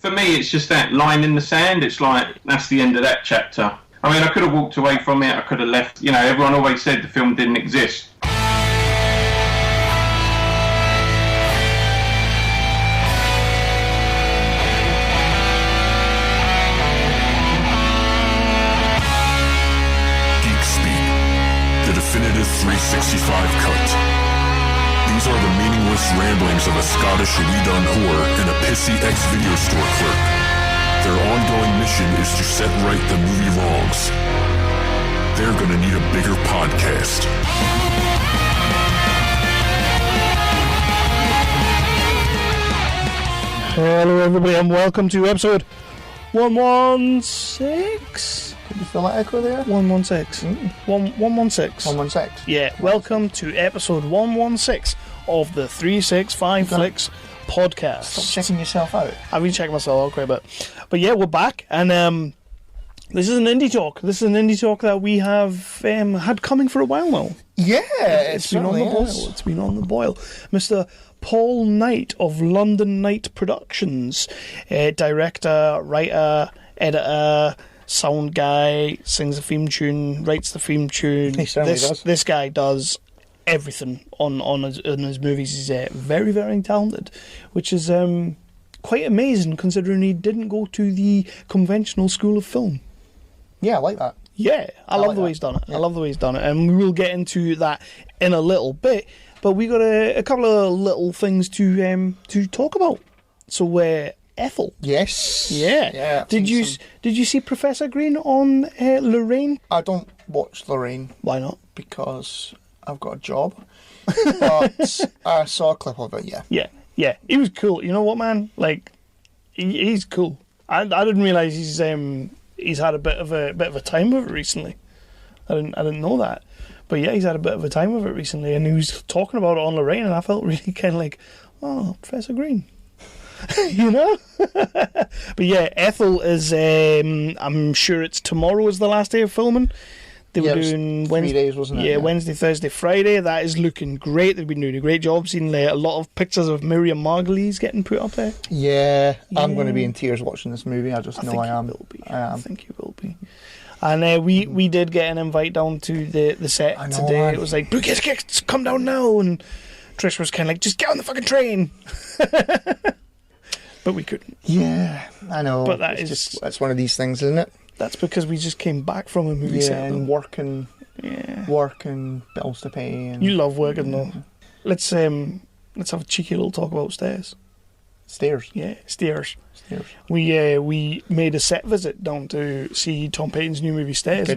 For me, it's just that line in the sand. It's like, that's the end of that chapter. I mean, I could have walked away from it. I could have left. You know, everyone always said the film didn't exist. Definitive 365 cut. These are the meaningless ramblings of a Scottish redone whore and a pissy ex-video store clerk. Their ongoing mission is to set right the movie wrongs. They're gonna need a bigger podcast. Hello everybody and welcome to episode 116. Did you feel that echo there? 116. 116. 116. Yeah, welcome to episode 116 of the 365 Flicks podcast. Stop checking yourself out. I've been checking myself out quite a bit. But yeah, we're back and this is an indie talk. This is an indie talk that we have had coming for a while now. Yeah, it's been on the boil. It's been on the boil. Mr. Paul Knight of London Knight Productions, director, writer, editor, sound guy, sings the theme tune, writes the theme tune. He certainly does. This guy does everything on his movies. He's very, very talented, which is quite amazing considering he didn't go to the conventional school of film. Yeah, I like that. Yeah, I love the way he's done it. Yeah. I love the way he's done it, and we will get into that in a little bit. But we got a couple of little things to talk about. So Ethel. Yes. Yeah. Did you see Professor Green on Lorraine? I don't watch Lorraine. Why not? Because I've got a job. But I saw a clip of it. Yeah. Yeah. He was cool. You know what, man? Like, he's cool. I didn't realise he's had a bit of a time with it recently. I didn't know that. But yeah, he's had a bit of a time with it recently, and he was talking about it on Lorraine, and I felt really kind of like, oh, Professor Green. You know? But yeah, Ethel is, I'm sure it's tomorrow is the last day of filming. They were doing 3 days, wasn't it? Yeah, Wednesday, Thursday, Friday. That is looking great. They've been doing a great job. Seen a lot of pictures of Miriam Margolyes getting put up there. Yeah, I'm going to be in tears watching this movie. I know I am. I think you will be. And we did get an invite down to the set today. Man. It was like, Blue Kids, come down now. And Trish was kind of like, just get on the fucking train. But we couldn't. Yeah, I know. But that's one of these things, isn't it? That's because we just came back from a movie set. And work and bills to pay. And, you love working though. Let's have a cheeky little talk about stairs. Stairs? Yeah, stairs. We made a set visit down to see Tom Payton's new movie Stairs.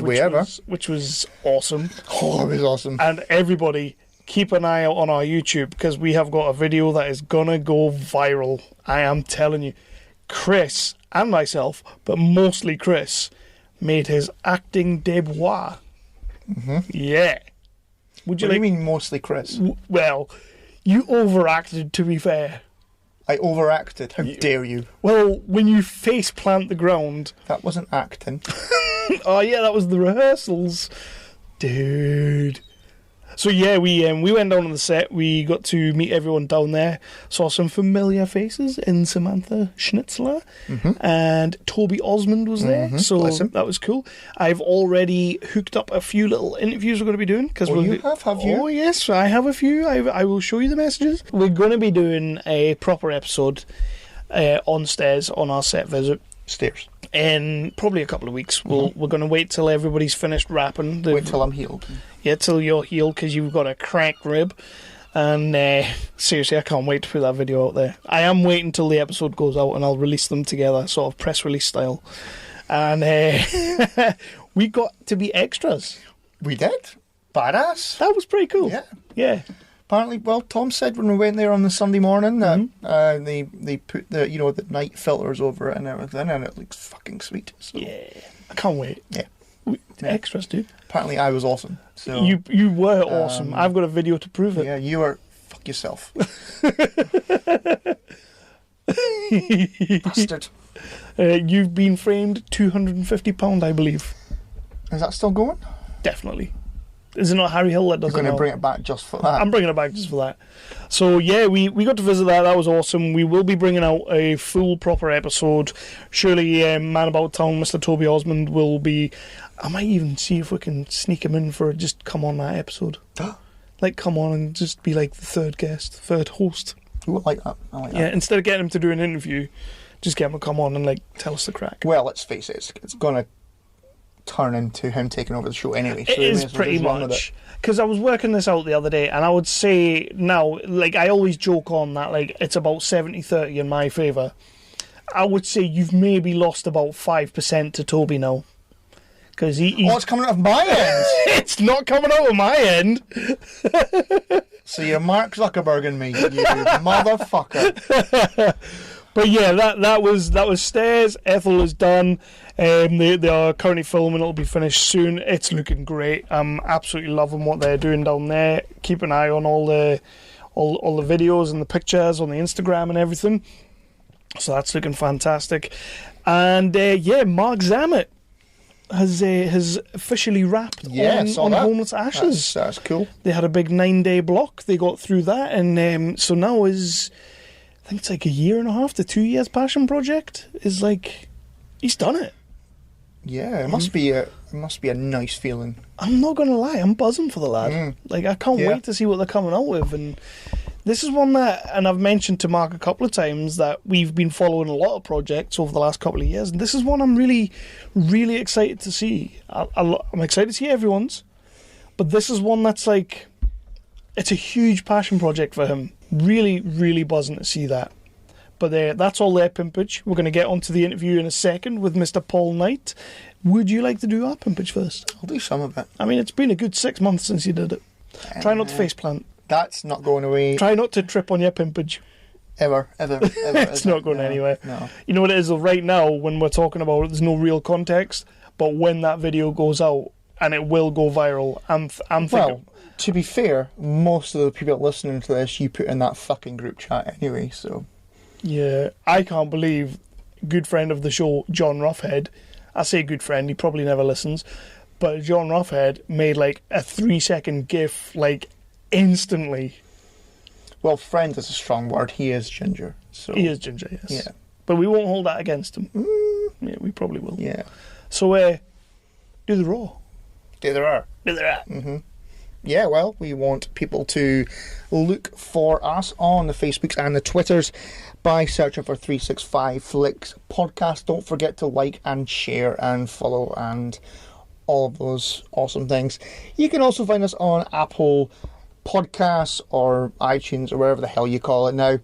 Which was awesome. Oh, it was awesome. And everybody, keep an eye out on our YouTube because we have got a video that is gonna go viral. I am telling you. Chris and myself, but mostly Chris, made his acting debut. Mm-hmm. Yeah. What do you mean mostly Chris? Well, you overacted, to be fair. I overacted. How dare you? Well, when you face plant the ground. That wasn't acting. Oh yeah, that was the rehearsals, dude. So yeah, we went down on the set. We got to meet everyone down there. Saw some familiar faces in Samantha Schnitzler, and Toby Osmond was there. So that was cool. I've already hooked up a few little interviews we're going to be doing because you have you? Oh yes, I have a few. I will show you the messages. We're going to be doing a proper episode on Stairs on our set visit. Stairs. In probably a couple of weeks. We're going to wait till everybody's finished wrapping. Wait till I'm healed. Yeah, till you're healed because you've got a cracked rib. And seriously, I can't wait to put that video out there. I am waiting till the episode goes out and I'll release them together, sort of press release style. And we got to be extras. We did. Badass. That was pretty cool. Yeah. Apparently, well, Tom said when we went there on the Sunday morning that they put the night filters over it and everything, and it looks fucking sweet. So. Yeah, I can't wait. Yeah. Extras, dude. Apparently, I was awesome. So you were awesome. I've got a video to prove it. Yeah, you were. Fuck yourself, bastard. You've been framed £250, I believe. Is that still going? Definitely. Is it not Harry Hill that does You're it going to now? bring it back just for that. I'm bringing it back just for that. So yeah, we got to visit that. That was awesome. We will be bringing out a full proper episode. Surely, Man About Town, Mr. Toby Osmond will be. I might even see if we can sneak him in for just come on that episode. Like come on and just be like the third host. Ooh, I like that. I like that. Yeah, instead of getting him to do an interview, just get him to come on and like tell us the crack. Well, let's face it, it's going to turn into him taking over the show anyway. So It is pretty much. Because I was working this out the other day, and I would say now, like I always joke on that, like it's about 70-30 in my favour. I would say you've maybe lost about 5% to Toby now. Because it's coming out of my end. It's not coming out of my end. So you're Mark Zuckerberg and me, you motherfucker. But yeah, that was Stairs. Ethel is done. They are currently filming. It'll be finished soon. It's looking great. I'm absolutely loving what they're doing down there. Keep an eye on all the videos and the pictures on the Instagram and everything. So that's looking fantastic. And Mark Zammit has officially wrapped on Homeless Ashes. That's cool. They had a big 9-day block. They got through that, and so now is, I think it's like 1.5 to 2 years passion project. Is like he's done it. Yeah, it must be a nice feeling. I'm not gonna lie, I'm buzzing for the lad. Like I can't wait to see what they're coming out with. And this is one that, and I've mentioned to Mark a couple of times that we've been following a lot of projects over the last couple of years, and this is one I'm really, really excited to see. I'm excited to see everyone's, but this is one that's like, it's a huge passion project for him. Really, really buzzing to see that. But that's all their pimpage. We're going to get onto the interview in a second with Mr. Paul Knight. Would you like to do our pimpage first? I'll do some of it. I mean, it's been a good 6 months since you did it. Try not to faceplant. That's not going away. Try not to trip on your pimpage. Ever. It's not going anywhere. No. You know what it is right now when we're talking about it, there's no real context, but when that video goes out, and it will go viral, I'm thinking... Well, to be fair, most of the people listening to this, you put in that fucking group chat anyway, so... Yeah, I can't believe good friend of the show, John Roughhead, I say good friend, he probably never listens, but John Roughhead made like a 3-second gif, like, instantly. Well, friend is a strong word. He is ginger. So he is ginger, yes. Yeah. But we won't hold that against him. Yeah, we probably will. Yeah. So, do the raw. Do the raw. Do the raw. Mm-hmm. Yeah, well, we want people to look for us on the Facebooks and the Twitters by searching for 365 Flicks Podcast. Don't forget to like and share and follow and all of those awesome things. You can also find us on Apple Podcasts or iTunes or wherever the hell you call it now.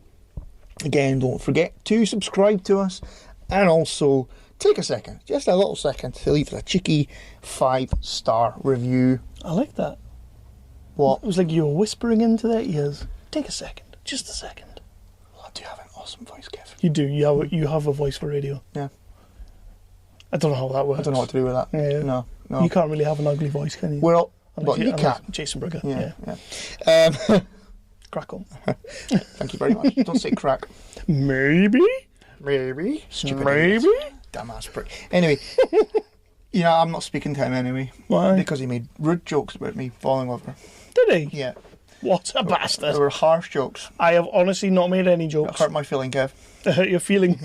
Again, don't forget to subscribe to us and also take a second, just a little second, to leave us a cheeky 5-star review. I like that. What? It was like you were whispering into their ears. Take a second, just a second. Well, I do have an awesome voice, Kev. You do. You have a voice for radio. Yeah. I don't know how that works. I don't know what to do with that. Yeah. No. You can't really have an ugly voice, can you? Well, you can. Jason Brugger. Yeah. Crack on. Thank you very much. Don't say crack. Maybe. Stupid Maybe. idiot. Dumbass prick. Anyway, I'm not speaking to him anyway. Why? Because he made rude jokes about me falling over. Did he? Yeah. What a bastard. They were harsh jokes. I have honestly not made any jokes. It hurt my feeling, Kev. It hurt your feeling.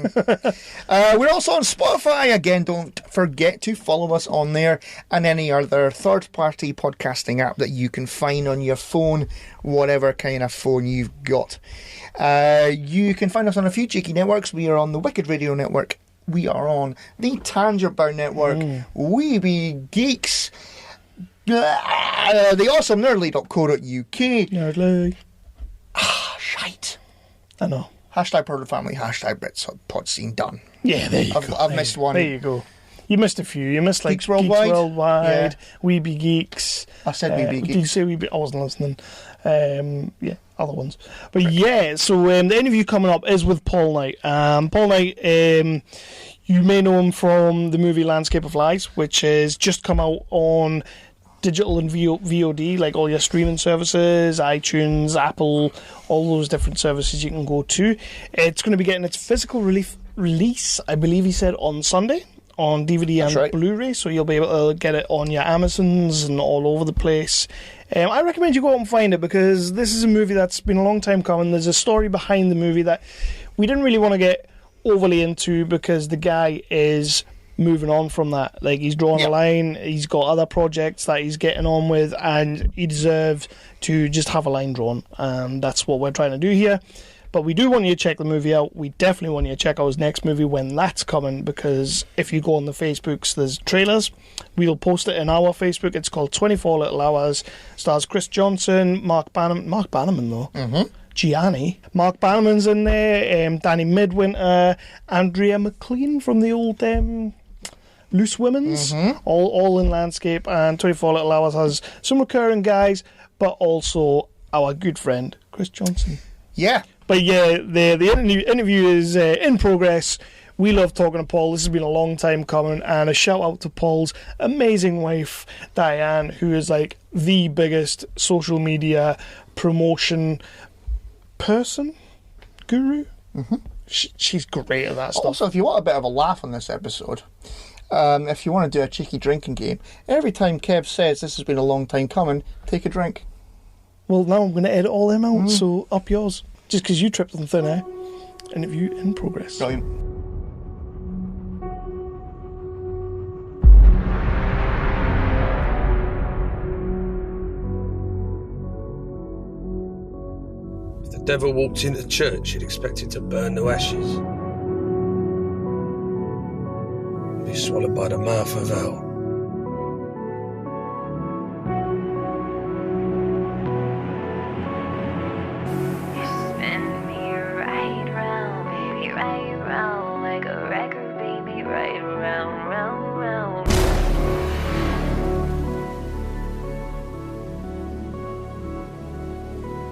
We're also on Spotify. Again, don't forget to follow us on there and any other third-party podcasting app that you can find on your phone, whatever kind of phone you've got. You can find us on a few cheeky networks. We are on the Wicked Radio Network. We are on the Tangent Bound Network. We Be Geeks. The awesomenerdly.co.uk. Nerdly. Shite. I know. Hashtag Proud of Family, hashtag Bits Pod Scene done. Yeah, there you go. I've missed one. There you go. You missed a few. You missed like Geeks Worldwide. Yeah. We Be Geeks. I said We Be Geeks. Did you say We Be? I wasn't listening. Yeah, other ones. But yeah, so the interview coming up is with Paul Knight. Paul Knight, you may know him from the movie Landscape of Lies, which has just come out on digital and VOD, like all your streaming services, iTunes, Apple, all those different services you can go to. It's going to be getting its physical release, I believe he said, on Sunday, on DVD and right. Blu-ray, so you'll be able to get it on your Amazons and all over the place. I recommend you go out and find it, because this is a movie that's been a long time coming. There's a story behind the movie that we didn't really want to get overly into, because the guy is moving on from that. Like, he's drawing a line, he's got other projects that he's getting on with, and he deserves to just have a line drawn, and that's what we're trying to do here. But we do want you to check the movie out. We definitely want you to check out his next movie when that's coming, because if you go on the Facebooks, there's trailers. We'll post it in our Facebook. It's called 24 Little Hours. Stars Chris Johnson, Mark Bannerman though. Mm-hmm. Gianni. Mark Bannerman's in there, Danny Midwinter, Andrea McLean from the old Loose Women's, all in landscape, and 24 Little Hours has some recurring guys, but also our good friend Chris Johnson. Yeah. But yeah, the interview is in progress. We love talking to Paul. This has been a long time coming, and a shout out to Paul's amazing wife, Dianne, who is like the biggest social media promotion person, guru. Mm-hmm. She's great at that stuff. Also, if you want a bit of a laugh on this episode, if you want to do a cheeky drinking game, every time Kev says this has been a long time coming, take a drink. Well, now I'm going to edit all them out, so up yours. Just because you tripped on thin air. Interview in progress. Brilliant. If the devil walked into church, you'd expect it to burn to ashes. Be swallowed by the mouth of hell.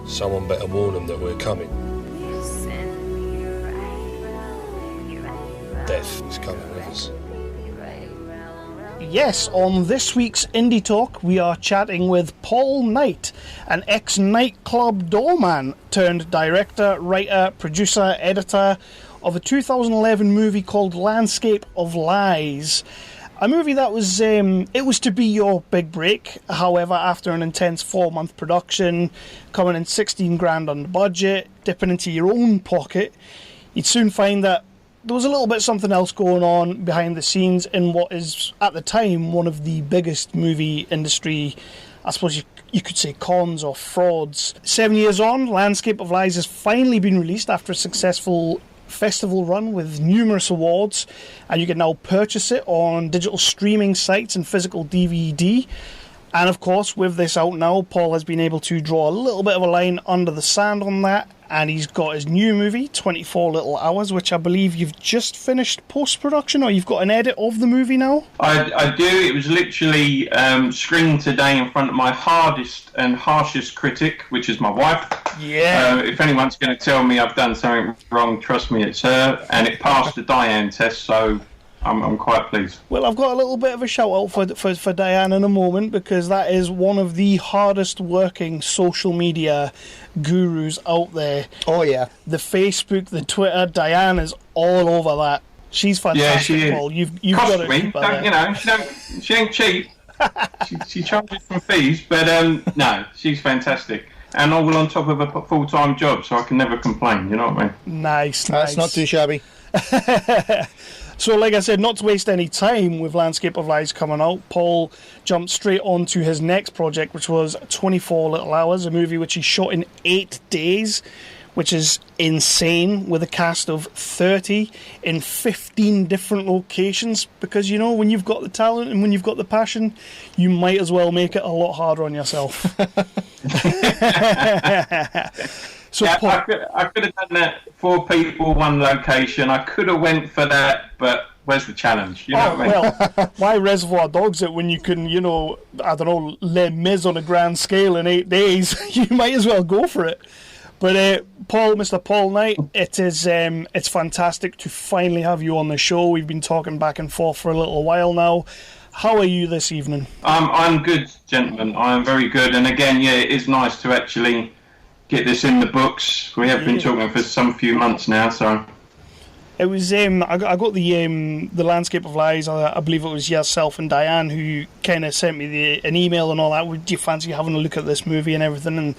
Someone better warn them that we're coming. Death is coming with us. Yes, on this week's Indie Talk, we are chatting with Paul Knight, an ex-nightclub doorman turned director, writer, producer, editor of a 2011 movie called Landscape of Lies. A movie that was, it was to be your big break. However, after an intense 4-month production, coming in 16 grand on the budget, dipping into your own pocket, you'd soon find that there was a little bit something else going on behind the scenes in what is, at the time, one of the biggest movie industry, I suppose you could say, cons or frauds. 7 years on, Landscape of Lies has finally been released after a successful festival run with numerous awards, and you can now purchase it on digital streaming sites and physical DVD. And of course, with this out now, Paul has been able to draw a little bit of a line under the sand on that, and he's got his new movie, 24 Little Hours, which I believe you've just finished post-production, or you've got an edit of the movie now? I do. It was literally screened today in front of my hardest and harshest critic, which is my wife. Yeah. If anyone's going to tell me I've done something wrong, trust me, it's her. And it passed the Dianne test, so I'm quite pleased. Well, I've got a little bit of a shout out for Dianne in a moment, because that is one of the hardest working social media gurus out there. Oh yeah, the Facebook, the Twitter. Dianne is all over that. She's fantastic. Yeah, she Paul. You've cost got to me. keep her there. She ain't cheap. she charges some fees, but no, she's fantastic. And all on top of a full-time job, so I can never complain. You know what I mean? Nice. That's not too shabby. So, like I said, not to waste any time with Landscape of Lies coming out, Paul jumped straight on to his next project, which was 24 Little Hours, a movie which he shot in 8 days, which is insane, with a cast of 30 in 15 different locations, because, you know, when you've got the talent and when you've got the passion, you might as well make it a lot harder on yourself. So yeah, Paul, I could have done that, 4 people, 1 location. I could have went for that, but where's the challenge? You know what I mean? Well, why Reservoir Dogs it when you can, you know, I don't know, Les Mis on a grand scale in 8 days? You might as well go for it. But Paul, Mr. Paul Knight, it is it's fantastic to finally have you on the show. We've been talking back and forth for a little while now. How are you this evening? I'm good, gentlemen. I am very good. And again, yeah, it is nice to actually get this in the books. We have been talking for some few months now, so It was I got the Landscape of Lies. I believe it was yourself and Dianne who kind of sent me an email and all that. Would you fancy having a look at this movie and everything? And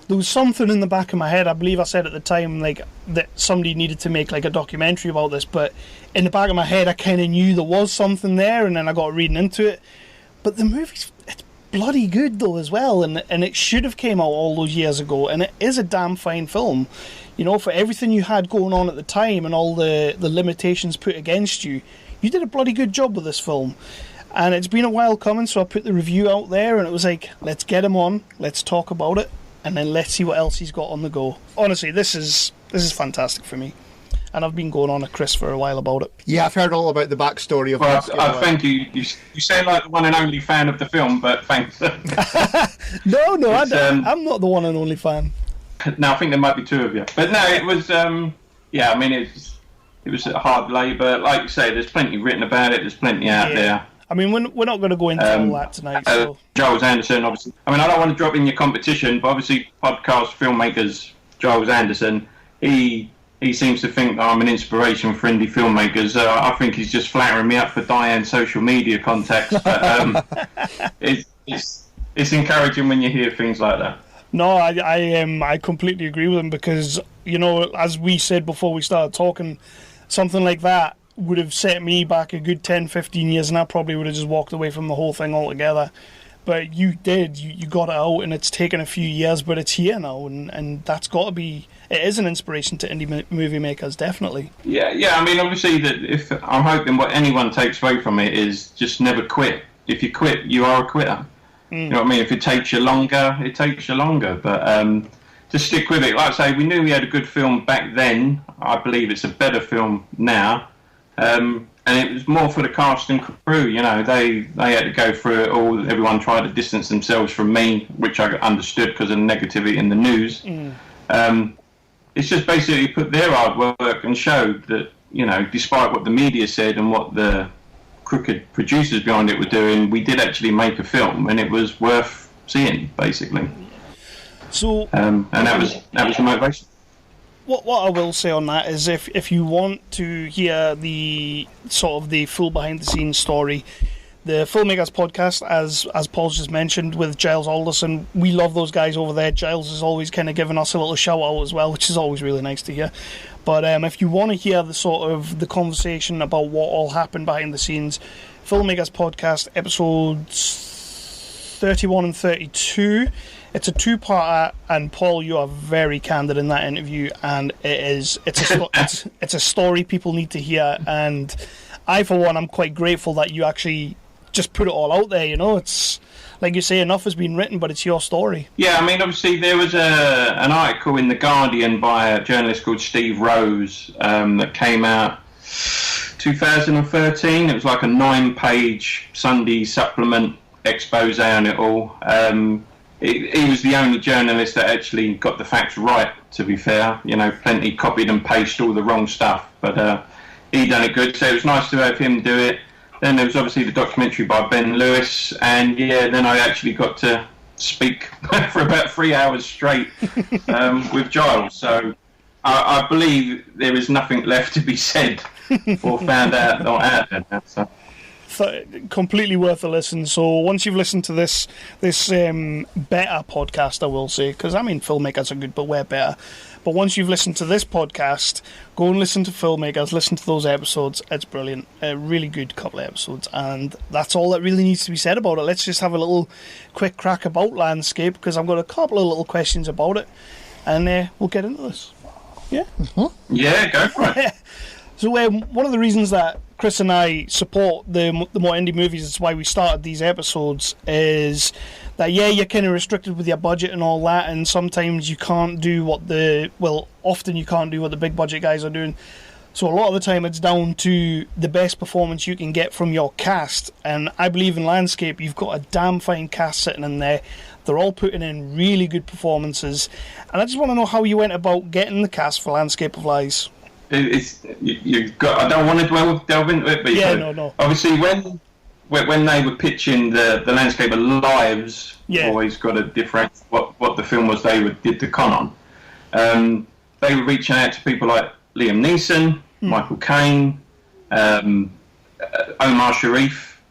there was something in the back of my head. I believe I said at the time like that somebody needed to make like a documentary about this. But in the back of my head, I kind of knew there was something there, and then I got reading into it. But the movie's it's bloody good though as well, and it should have came out all those years ago, and it is a damn fine film. You know, for everything you had going on at the time and all the limitations put against you, you did a bloody good job with this film. And it's been a while coming, so I put the review out there, and it was like, let's get him on, let's talk about it, and then let's see what else he's got on the go. Honestly, this is fantastic for me. And I've been going on at Chris for a while about it. Yeah, I've heard all about the backstory of Well, thank you. You sound like the one and only fan of the film, but thanks. No, I'm not the one and only fan. No, I think there might be two of you. But no, it was, yeah, I mean, it was hard labour. Like you say, there's plenty written about it, there's plenty out there. I mean, we're not going to go into all that tonight. So. Giles Anderson, obviously. I mean, I don't want to drop in your competition, but obviously podcast filmmakers, Giles Anderson, he seems to think that I'm an inspiration for indie filmmakers. I think he's just flattering me up for Dianne's social media contacts. But it's encouraging when you hear things like that. No, I completely agree with him because, you know, as we said before we started talking, something like that would have set me back a good 10, 15 years, and I probably would have just walked away from the whole thing altogether. But you did, you got it out, and it's taken a few years, but it's here now, and that's got to be, it is an inspiration to indie movie makers, definitely. Yeah, I mean, obviously, I'm hoping what anyone takes away from it is just never quit. If you quit, you are a quitter. You know what I mean? If it takes you longer, it takes you longer. But just stick with it. Like I say, we knew we had a good film back then. I believe it's a better film now. And it was more for the cast and crew. You know, they had to go through it all. Everyone tried to distance themselves from me, which I understood because of the negativity in the news. It's just basically put their hard work and showed that, you know, despite what the media said and what the crooked producers behind it were doing, we did actually make a film, and it was worth seeing, basically. So, and that was the motivation. What I will say on that is, if you want to hear the sort of the full behind the scenes story, the Filmmakers podcast, as Paul's just mentioned, with Giles Alderson, we love those guys over there. Giles is always kind of giving us a little shout out as well, which is always really nice to hear. But if you want to hear the sort of the conversation about what all happened behind the scenes, Filmmakers podcast episodes 31 and 32. It's a two-parter, and Paul, you are very candid in that interview, and it's a story people need to hear. And I, for one, I'm quite grateful that you actually just put it all out there. You know, it's like you say, enough has been written, but it's your story. Yeah, I mean, obviously there was an article in The Guardian by a journalist called Steve Rose that came out 2013. It was like a 9-page Sunday supplement expose on it all. He was the only journalist that actually got the facts right, to be fair. You know, plenty copied and pasted all the wrong stuff, but he done it good, so it was nice to have him do it. Then there was obviously the documentary by Ben Lewis, and yeah, then I actually got to speak for about 3 hours straight with Giles. So I believe there is nothing left to be said or found out or added. So. Completely worth a listen. So once you've listened to this better podcast, I will say, because I mean Filmmakers are good, but we're better. But once you've listened to this podcast, go and listen to Filmmakers, listen to those episodes. It's brilliant. A really good couple of episodes, and that's all that really needs to be said about it. Let's just have a little quick crack about Landscape, because I've got a couple of little questions about it, and we'll get into this. Yeah? Mm-hmm. Yeah, go for it. So one of the reasons that Chris and I support the more indie movies, it's why we started these episodes, is that, yeah, you're kind of restricted with your budget and all that, and sometimes you can't do often you can't do what the big budget guys are doing. So a lot of the time it's down to the best performance you can get from your cast, and I believe in Landscape you've got a damn fine cast sitting in there. They're all putting in really good performances, and I just want to know how you went about getting the cast for Landscape of Lies. You've got. I don't want to delve into it, but yeah, no. Obviously, when they were pitching the Landscape of Lives, always got a different what the film was they did the con on. They were reaching out to people like Liam Neeson, Michael Caine, Omar Sharif,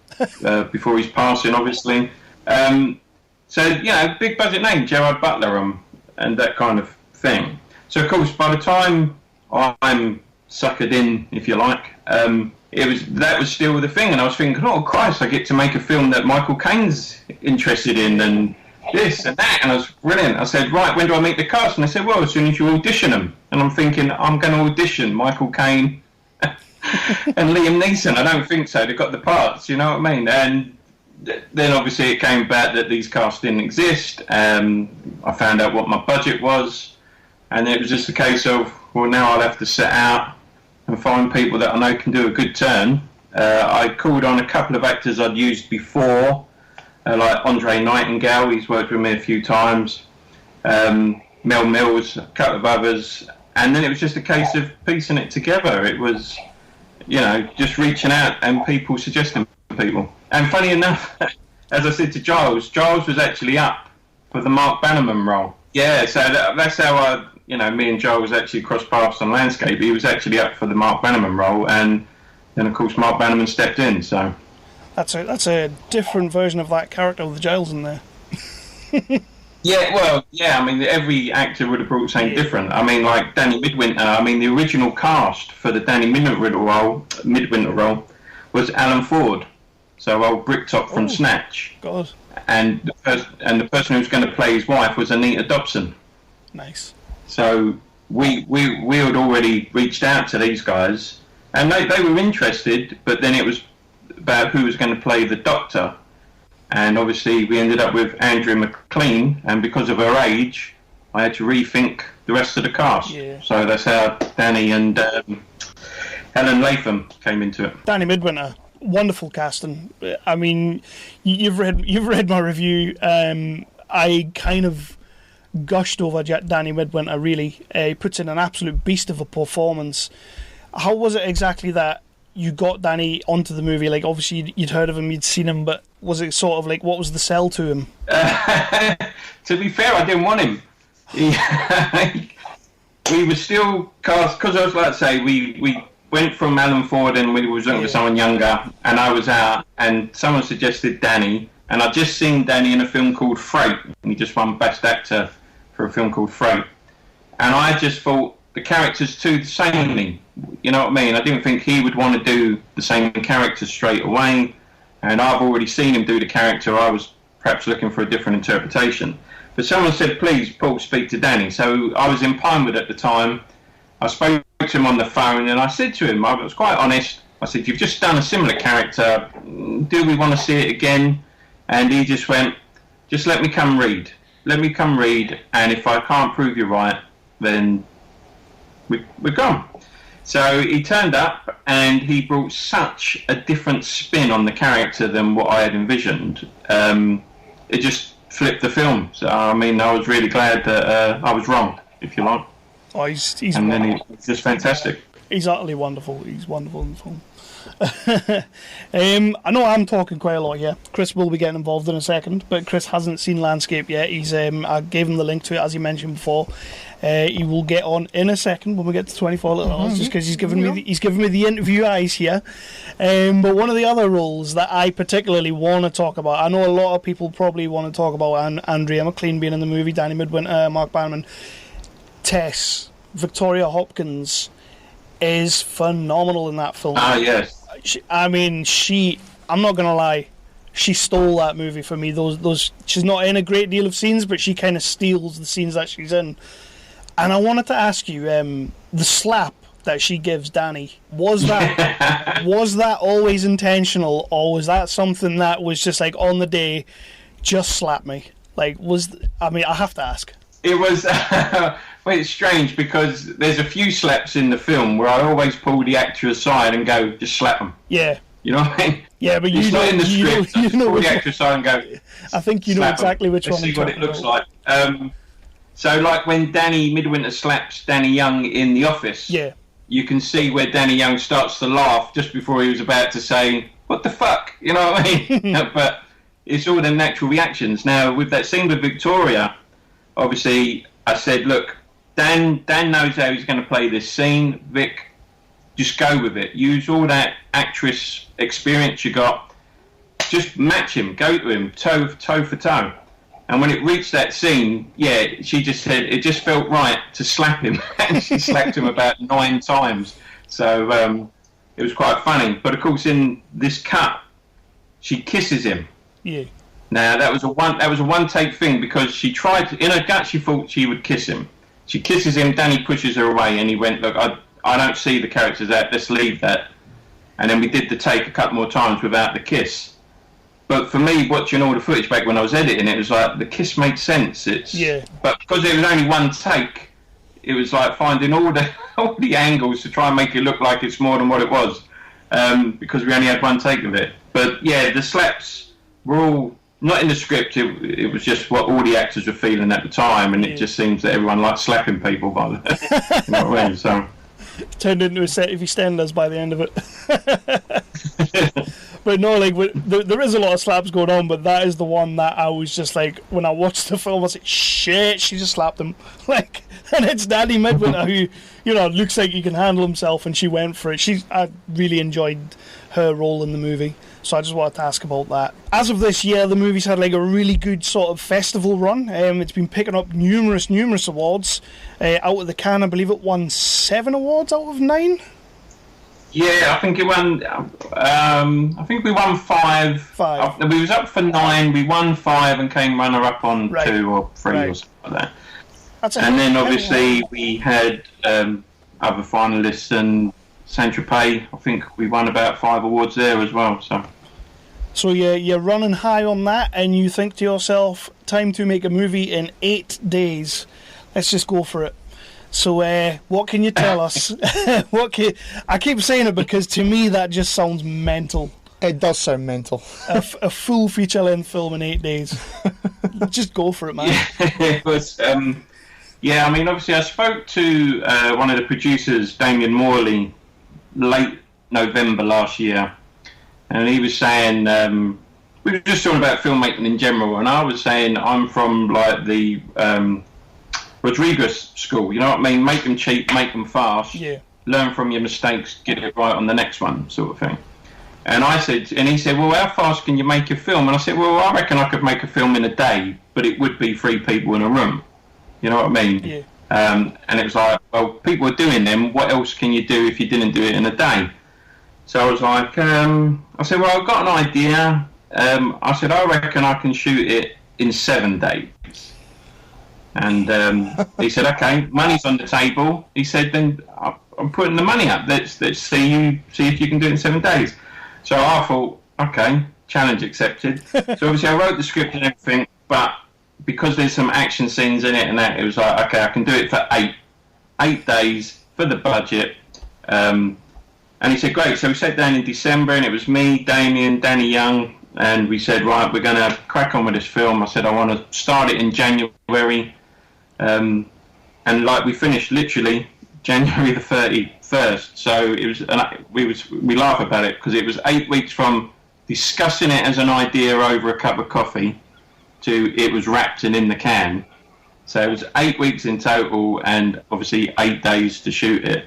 before his passing, obviously. So, big budget name, Gerard Butler, and that kind of thing. So, of course, by the time I'm suckered in, if you like, that was still the thing, and I was thinking, oh Christ, I get to make a film that Michael Caine's interested in, and this and that, and I was brilliant. I said, right, when do I meet the cast? And they said, well, as soon as you audition them. And I'm thinking, I'm going to audition Michael Caine and Liam Neeson. I don't think so. They've got the parts, you know what I mean? And then obviously it came back that these casts didn't exist. I found out what my budget was, and it was just a case of, well, now I'll have to set out and find people that I know can do a good turn. I called on a couple of actors I'd used before, like Andre Nightingale, he's worked with me a few times, Mel Mills, a couple of others, and then it was just a case of piecing it together. It was, just reaching out and people suggesting people. And funny enough, as I said to Giles was actually up for the Mark Bannerman role. Yeah, so that's how me and Giles actually crossed paths on Landscape. He was actually up for the Mark Bannerman role, and then of course Mark Bannerman stepped in. So that's a different version of that character with Giles in there. I mean, every actor would have brought something different. I mean, like Danny Midwinter. I mean, the original cast for the Danny Midwinter role was Alan Ford, so old Bricktop from Snatch. God. And the person who was going to play his wife was Anita Dobson. Nice. So we had already reached out to these guys, and they were interested, but then it was about who was going to play the Doctor. And obviously we ended up with Andrea McLean, and because of her age, I had to rethink the rest of the cast. Yeah. So that's how Danny and Helen Latham came into it. Danny Midwinter, wonderful casting. I mean, you've read my review. I kind of gushed over Danny Midwinter, really. He puts in an absolute beast of a performance. How was it exactly that you got Danny onto the movie? Like, obviously you'd heard of him, you'd seen him, but was it sort of like, what was the sell to him? To be fair, I didn't want him. We were still cast, because I was like to say, we went from Alan Ford and we was looking for someone younger, and I was out, and someone suggested Danny, and I'd just seen Danny in a film called Freight, and he just won Best Actor for a film called Freight. And I just thought the character's too samey, you know what I mean? I didn't think he would want to do the same character straight away, and I've already seen him do the character. I was perhaps looking for a different interpretation. But someone said, please, Paul, speak to Danny. So I was in Pinewood at the time. I spoke to him on the phone, and I said to him, I was quite honest, I said, you've just done a similar character, do we want to see it again? And he just went, just let me come read. Let me come read, and if I can't prove you right, then we're gone. So he turned up, and he brought such a different spin on the character than what I had envisioned. It just flipped the film. So, I mean, I was really glad that I was wrong, if you like. Oh, he's and then he's just fantastic. He's utterly wonderful. He's wonderful in the film. I know I'm talking quite a lot here. Chris will be getting involved in a second, but Chris hasn't seen Landscape yet. He's I gave him the link to it, as he mentioned before. He will get on in a second when we get to 24 Little Hours, just because he's given me the interview eyes here. But one of the other roles that I particularly want to talk about, I know a lot of people probably want to talk about Andrea McLean being in the movie, Danny Midwinter, Mark Bannerman. Tess, Victoria Hopkins, is phenomenal in that film. Yes. I'm not gonna lie, she stole that movie for me. Those she's not in a great deal of scenes, but she kind of steals the scenes that she's in. And I wanted to ask you, the slap that she gives Danny, was that always intentional, or was that something that was just like on the day, just slap me? Like, I have to ask. It was, well, it's strange because there's a few slaps in the film where I always pull the actor aside and go, just slap him. Yeah. You know what I mean? Yeah, but it's not in the script. I just pull the actor aside and go, I think you know exactly which one. See what it looks like. So, like when Danny Midwinter slaps Danny Young in The Office, you can see where Danny Young starts to laugh just before he was about to say, what the fuck? You know what I mean? But it's all the natural reactions. Now, with that scene with Victoria, obviously, I said, look, Dan knows how he's going to play this scene. Vic, just go with it. Use all that actress experience you got. Just match him, go to him, toe for toe. And when it reached that scene, yeah, she just said it just felt right to slap him, and she slapped him about 9 times. So it was quite funny. But of course, in this cut, she kisses him. Yeah. Now that was a one take thing, because she tried in her gut, she thought she would kiss him. She kisses him, Danny pushes her away, and he went, "Look, I don't see the characters out. Let's leave that." And then we did the take a couple more times without the kiss. But for me, watching all the footage back when I was editing, it was like the kiss makes sense. But because it was only one take, it was like finding all the angles to try and make it look like it's more than what it was, because we only had one take of it. But yeah, the slaps were all not in the script. It was just what all the actors were feeling at the time, and it just seems that everyone likes slapping people by the you know what I mean? So turned into a set of EastEnders by the end of it. But no, like there is a lot of slaps going on, but that is the one that I was just like, when I watched the film, I was like, shit, she just slapped him. Like, and it's Danny Midwinter who, you know, looks like he can handle himself, and she went for it. I really enjoyed her role in the movie, so I just wanted to ask about that. As of this year, the movie's had like a really good sort of festival run. It's been picking up numerous awards. Out of the can, I believe it won 7 awards out of 9. Yeah, I think it won. I think we won 5. We was up for 9. We won 5 and came runner-up on 2 or 3 or something like that. And then obviously we had other finalists, and Saint-Tropez. I think we won about 5 awards there as well. So you're running high on that, and you think to yourself, time to make a movie in 8 days. Let's just go for it. So what can you tell us? I keep saying it because to me that just sounds mental. It does sound mental. A full feature-length film in 8 days. Just go for it, man. Yeah, it was. Yeah, I mean, obviously I spoke to one of the producers, Damien Morley, late November last year, and he was saying, we were just talking about filmmaking in general, and I was saying I'm from like the Rodriguez school, you know what I mean? Make them cheap, make them fast, learn from your mistakes, get it right on the next one, sort of thing. And he said, well, how fast can you make a film? And I said, well, I reckon I could make a film in a day, but it would be 3 people in a room. You know what I mean? Yeah. And it was like, well, people are doing them. What else can you do if you didn't do it in a day? So I was like, I said, well, I've got an idea. I said, I reckon I can shoot it in 7 days. And he said, okay, money's on the table. He said, then I'm putting the money up. Let's see if you can do it in 7 days. So I thought, okay, challenge accepted. So obviously I wrote the script and everything, but because there's some action scenes in it and that, it was like, okay, I can do it for 8 days for the budget. And he said, great. So we sat down in December, and it was me, Damien, Danny Young, and we said, right, we're going to crack on with this film. I said, I want to start it in January. And like we finished literally January the 31st. So it was, we laugh about it because it was 8 weeks from discussing it as an idea over a cup of coffee to it was wrapped and in the can. So it was 8 weeks in total, and obviously 8 days to shoot it.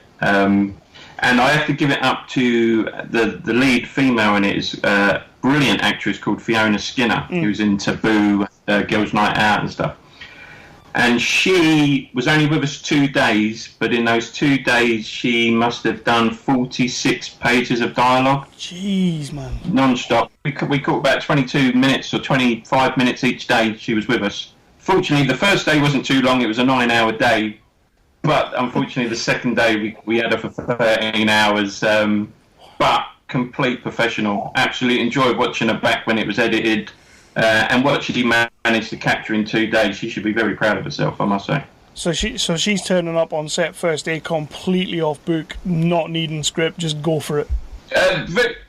And I have to give it up to the lead female in it is a brilliant actress called Fiona Skinner, who's in Taboo, Girls' Night Out and stuff. And she was only with us 2 days, but in those 2 days she must have done 46 pages of dialogue. Jeez, man. Non-stop. We caught about 22 minutes or 25 minutes each day she was with us. Fortunately, the first day wasn't too long. It was a 9-hour day. But unfortunately, the second day we had her for 13 hours. But complete professional. Absolutely enjoyed watching her back when it was edited. And what she managed to capture in 2 days, she should be very proud of herself, I must say. So she's turning up on set first day, completely off book, not needing script, just go for it.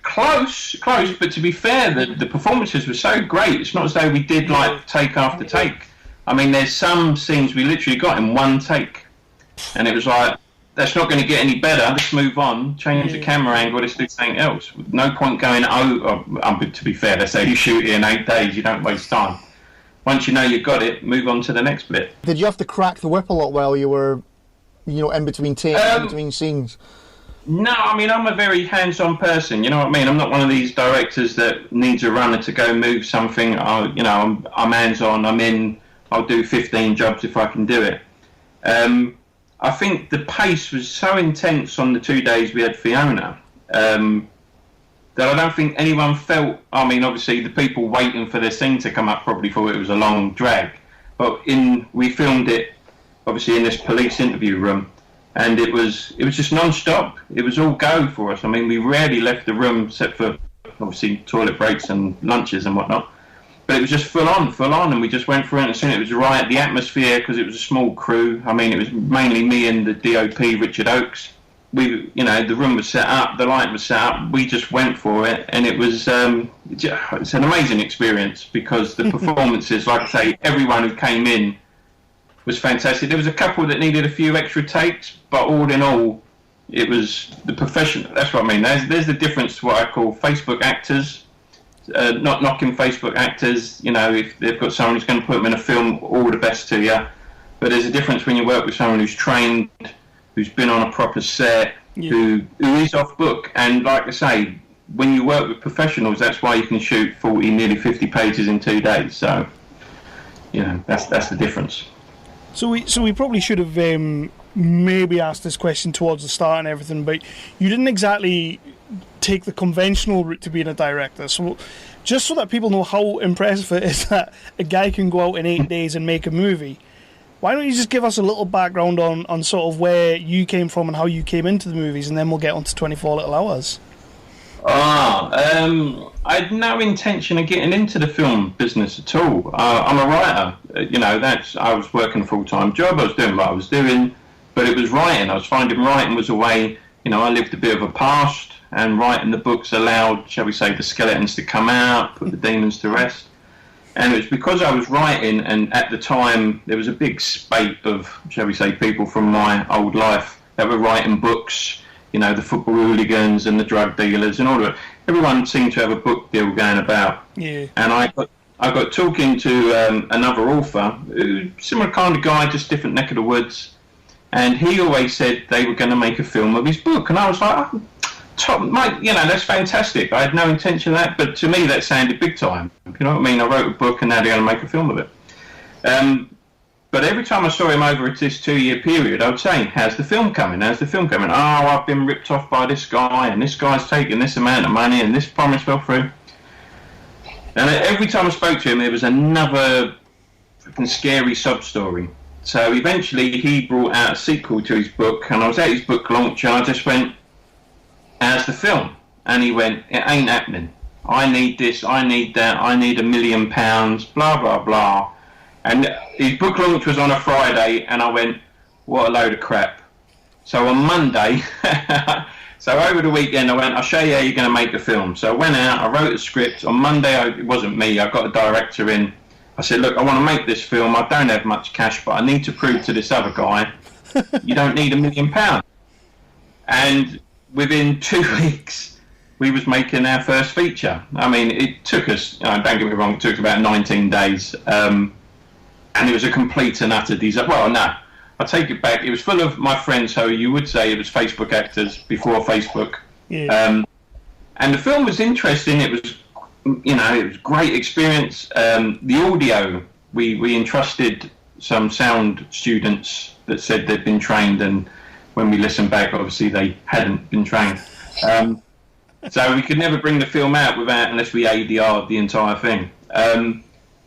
Close, but to be fair, the performances were so great. It's not as though we did like take after take. I mean, there's some scenes we literally got in 1 take, and it was like, that's not going to get any better. Let's move on, change the camera angle, let's do something else. No point going, to be fair, they say you shoot it in 8 days, you don't waste time. Once you know you've got it, move on to the next bit. Did you have to crack the whip a lot while you were, in between takes, in between scenes? No, I mean, I'm a very hands-on person. You know what I mean? I'm not one of these directors that needs a runner to go move something. I'm hands-on. I'm in. I'll do 15 jobs if I can do it. I think the pace was so intense on the 2 days we had Fiona that I don't think anyone felt. I mean, obviously, the people waiting for their scene to come up probably thought it was a long drag. But we filmed it, obviously, in this police interview room. And it was just non-stop. It was all go for us. I mean, we rarely left the room except for, obviously, toilet breaks and lunches and whatnot. But it was just full on, and we just went through it. And as soon as it was right, the atmosphere, because it was a small crew. I mean, it was mainly me and the DOP, Richard Oakes. The room was set up, the light was set up. We just went for it, and it was it's an amazing experience because the performances, like I say, everyone who came in was fantastic. There was a couple that needed a few extra takes, but all in all, it was the professional. That's what I mean. There's the difference to what I call Facebook actors. Not knocking Facebook actors. If they've got someone who's going to put them in a film, all the best to you. But there's a difference when you work with someone who's trained, who's been on a proper set, who is off book. And like I say, when you work with professionals, that's why you can shoot 40, nearly 50 pages in 2 days. So, that's the difference. So we probably should have maybe asked this question towards the start and everything, but you didn't exactly take the conventional route to being a director. So just so that people know how impressive it is that a guy can go out in 8 days and make a movie, why don't you just give us a little background on sort of where you came from and how you came into the movies, and then we'll get on to 24 Little Hours. I had no intention of getting into the film business at all. I'm a writer. I was working a full-time job. I was doing what I was doing, but it was writing. I was finding writing was a way. I lived a bit of a past, and writing the books allowed, shall we say, the skeletons to come out, put the demons to rest. And it was because I was writing, and at the time there was a big spate of, shall we say, people from my old life that were writing books. The football hooligans and the drug dealers and all of it. Everyone seemed to have a book deal going about. Yeah. And I got talking to another author, similar kind of guy, just different neck of the woods. And he always said they were going to make a film of his book. And I was like, Mike, that's fantastic. I had no intention of that, but to me that sounded big time. You know what I mean? I wrote a book and now they're going to make a film of it. But every time I saw him over at this 2-year period, I would say, how's the film coming? How's the film coming? Oh, I've been ripped off by this guy, and this guy's taken this amount of money, and this promise fell through. And every time I spoke to him, there was another freaking scary sub-story. So eventually he brought out a sequel to his book, and I was at his book launch, and I just went, how's the film? And he went, it ain't happening. I need this, I need that, I need £1 million, blah, blah, blah. And his book launch was on a Friday, and I went, what a load of crap. So on Monday, so over the weekend, I went, I'll show you how you're going to make the film. So I went out, I wrote a script. On Monday, it wasn't me, I got a director in. I said, look, I want to make this film. I don't have much cash, but I need to prove to this other guy, you don't need £1 million. And within 2 weeks, we was making our first feature. I mean, it took us, don't get me wrong, it took about 19 days. And it was a complete and utter disaster. Well, no, I take it back. It was full of my friends, so you would say it was Facebook actors before Facebook. Yeah. And the film was interesting. It was, it was great experience. The audio, we entrusted some sound students that said they'd been trained, and when we listened back, obviously they hadn't been trained. So we could never bring the film out unless we ADR'd the entire thing.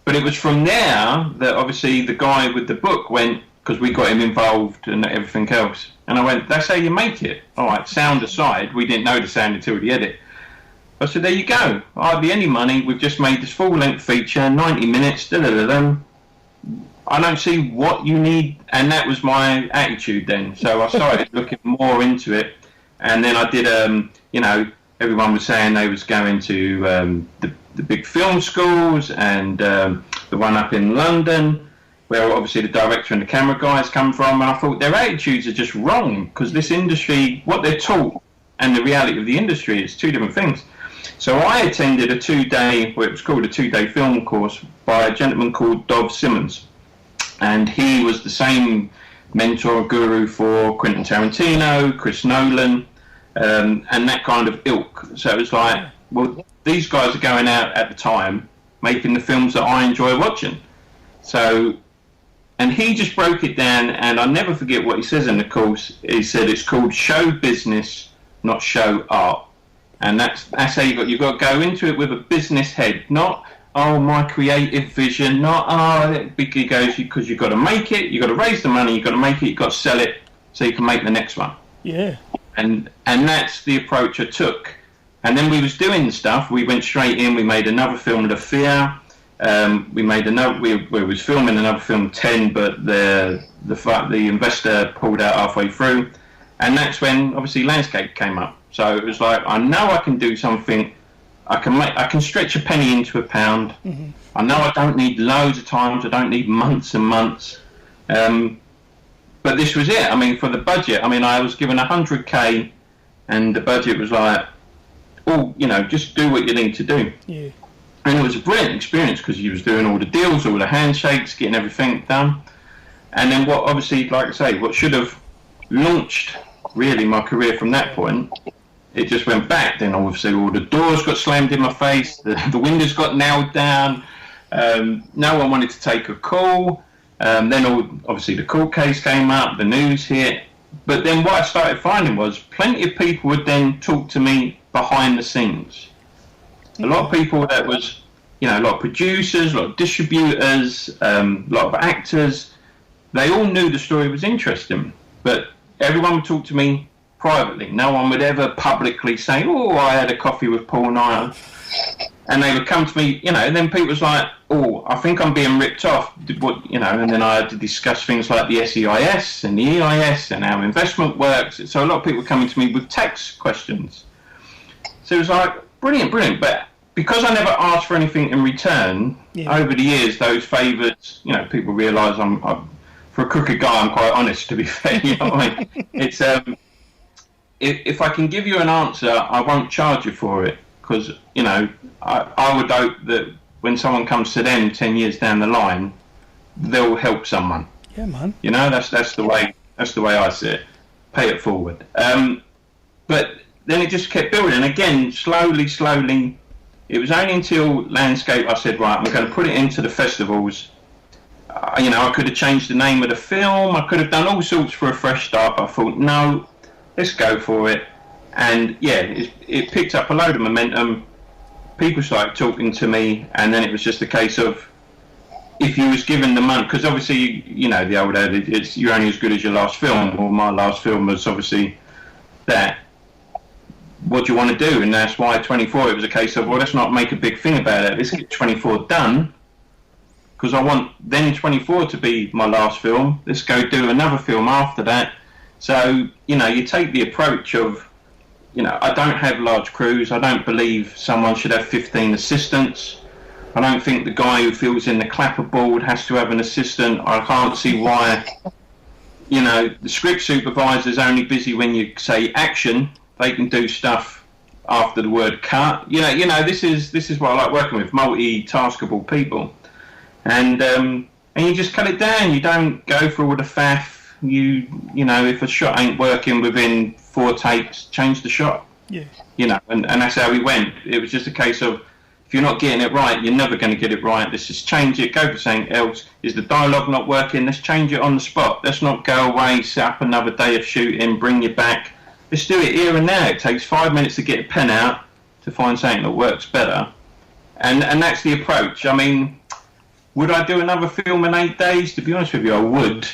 But it was from there that obviously the guy with the book went, because we got him involved and everything else. And I went, that's how you make it. All right, sound aside, we didn't know the sound until the edit. I said, there you go. Hardly any money. We've just made this full-length feature, 90 minutes, I don't see what you need. And that was my attitude then. So I started looking more into it. And then I did, everyone was saying they was going to the big film schools and the one up in London, where obviously the director and the camera guys come from. And I thought their attitudes are just wrong, because this industry, what they're taught and the reality of the industry is two different things. So I attended a 2-day, it was called a 2-day film course by a gentleman called Dov Simmons. And he was the same mentor, guru for Quentin Tarantino, Chris Nolan, and that kind of ilk. So it was like, well, these guys are going out at the time making the films that I enjoy watching. So, and he just broke it down, and I'll never forget what he says in the course. He said it's called show business, not show art. And that's how you've got to go into it with a business head, not, oh, my creative vision, not, he goes, because you've got to make it, you've got to raise the money, you've got to make it, you've got to sell it so you can make the next one. Yeah. And that's the approach I took. And then we was doing stuff, we went straight in, we made another film, The Fear. We made another, we was filming another film, 10, but the investor pulled out halfway through. And that's when, obviously, Landscape came up. So it was like, I know I can do something. I can stretch a penny into a pound. Mm-hmm. I know I don't need loads of times. I don't need months and months. But this was it. I mean, for the budget, I mean, I was given 100K, and the budget was like, oh, just do what you need to do. Yeah. And it was a brilliant experience because you was doing all the deals, all the handshakes, getting everything done. And then what, obviously, like I say, what should have launched really my career from that point, it just went back. Then obviously all the doors got slammed in my face, the windows got nailed down, no one wanted to take a call. Then obviously the court case came up, the news hit. But then what I started finding was plenty of people would then talk to me behind the scenes. A lot of people that was, a lot of producers, a lot of distributors, a lot of actors, they all knew the story was interesting. But everyone would talk to me privately. No one would ever publicly say, oh, I had a coffee with Paul Nile. And they would come to me, and then people was like, oh, I think I'm being ripped off. And then I had to discuss things like the SEIS and the EIS and how investment works. So a lot of people were coming to me with tax questions. So it was like, brilliant. But because I never asked for anything in return, over the years, those favours, people realise I'm for a crooked guy, I'm quite honest, to be fair. You know what I mean? It's if I can give you an answer, I won't charge you for it, because I would hope that when someone comes to them 10 years down the line, they'll help someone. Yeah, man. That's the way I see it. Pay it forward. But then it just kept building. Again, slowly. It was only until Landscape I said, right, I'm going to put it into the festivals. I could have changed the name of the film. I could have done all sorts for a fresh start. But I thought, no, let's go for it. And it picked up a load of momentum. People started talking to me, and then it was just a case of, if you was given the money, because obviously, the old adage, it's you're only as good as your last film. Well, my last film was obviously that. What do you want to do? And that's why 24, it was a case of, well, let's not make a big thing about it. Let's get 24 done, because I want then 24 to be my last film. Let's go do another film after that. So, you take the approach of, I don't have large crews. I don't believe someone should have 15 assistants. I don't think the guy who fills in the clapperboard has to have an assistant. I can't see why, the script supervisor's only busy when you say action. They can do stuff after the word cut. This is what I like working with, multitaskable people. And you just cut it down. You don't go for all the faff. If a shot ain't working within 4 takes, change the shot. Yeah. And that's how we went. It was just a case of, if you're not getting it right, you're never going to get it right. Let's just change it, go for something else. Is the dialogue not working? Let's change it on the spot. Let's not go away, set up another day of shooting, bring you back. Let's do it here and now. It takes 5 minutes to get a pen out to find something that works better. And that's the approach. I mean, would I do another film in 8 days? To be honest with you, I would.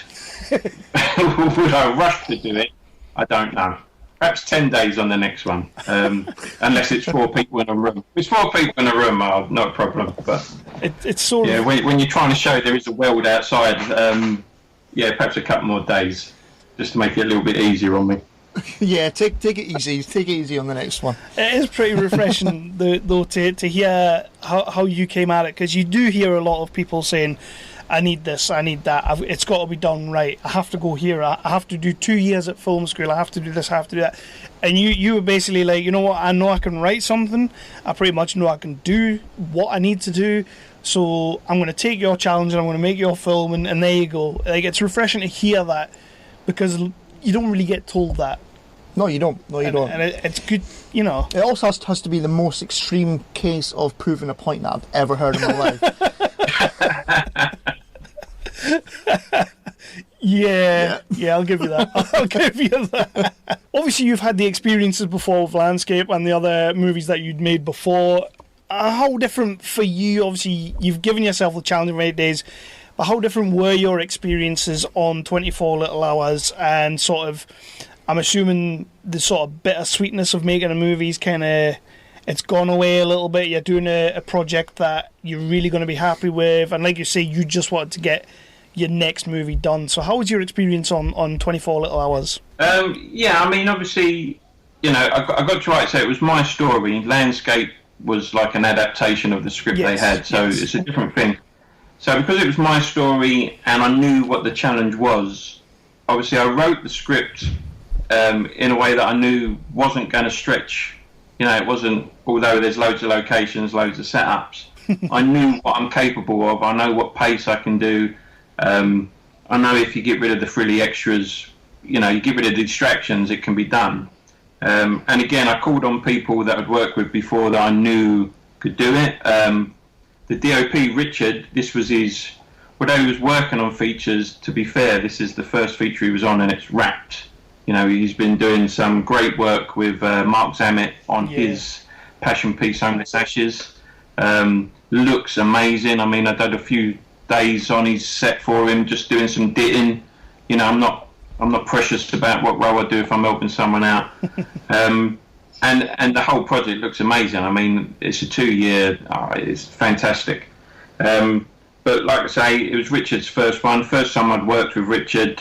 Would I rush to do it? I don't know. Perhaps 10 days on the next one, unless it's 4 people in a room. If it's 4 people in a room, not a problem. But it's sort of... when you're trying to show there is a world outside, perhaps a couple more days, just to make it a little bit easier on me. Yeah, take it easy. Take it easy on the next one. It is pretty refreshing, though, to hear how you came at it, because you do hear a lot of people saying, I need this, I need that, it's got to be done right, I have to go here, I have to do 2 years at film school, I have to do this, I have to do that. And you were basically like, you know what, I know I can write something, I pretty much know I can do what I need to do, so I'm going to take your challenge and I'm going to make your film, and there you go. Like, it's refreshing to hear that, because you don't really get told that No, you don't. No, you don't. And it's good, you know. It also has to be the most extreme case of proving a point that I've ever heard in my life. Yeah, I'll give you that. I'll give you that. Obviously, you've had the experiences before with Landscape and the other movies that you'd made before. How different for you? Obviously, you've given yourself the challenge of 8 days, but how different were your experiences on 24 Little Hours? And sort of, I'm assuming the sort of bittersweetness of making a movie is kind of, it's gone away a little bit. You're doing a project that you're really going to be happy with, and like you say, you just wanted to get your next movie done. So how was your experience on 24 Little Hours? Yeah, I mean, obviously, you know, I got to say it was my story. Landscape was like an adaptation of the script they had, so it's a different thing. So because it was my story and I knew what the challenge was, obviously I wrote the script in a way that I knew wasn't going to stretch. You know, it wasn't, although there's loads of locations, loads of setups, I knew what I'm capable of. I know what pace I can do. I know if you get rid of the frilly extras, you know, you get rid of the distractions, it can be done. And again, I called on people that I'd worked with before that I knew could do it. The DOP, Richard, this was his, although he was working on features, to be fair, this is the first feature he was on and it's wrapped. You know, he's been doing some great work with Mark Zammit on his passion piece, Homeless Ashes. Looks amazing. I mean, I did a few days on his set for him, just doing some ditting. You know, I'm not precious about what role I do if I'm helping someone out. And the whole project looks amazing. I mean, it's a 2-year, it's fantastic. But like I say, it was Richard's first one. First time I'd worked with Richard.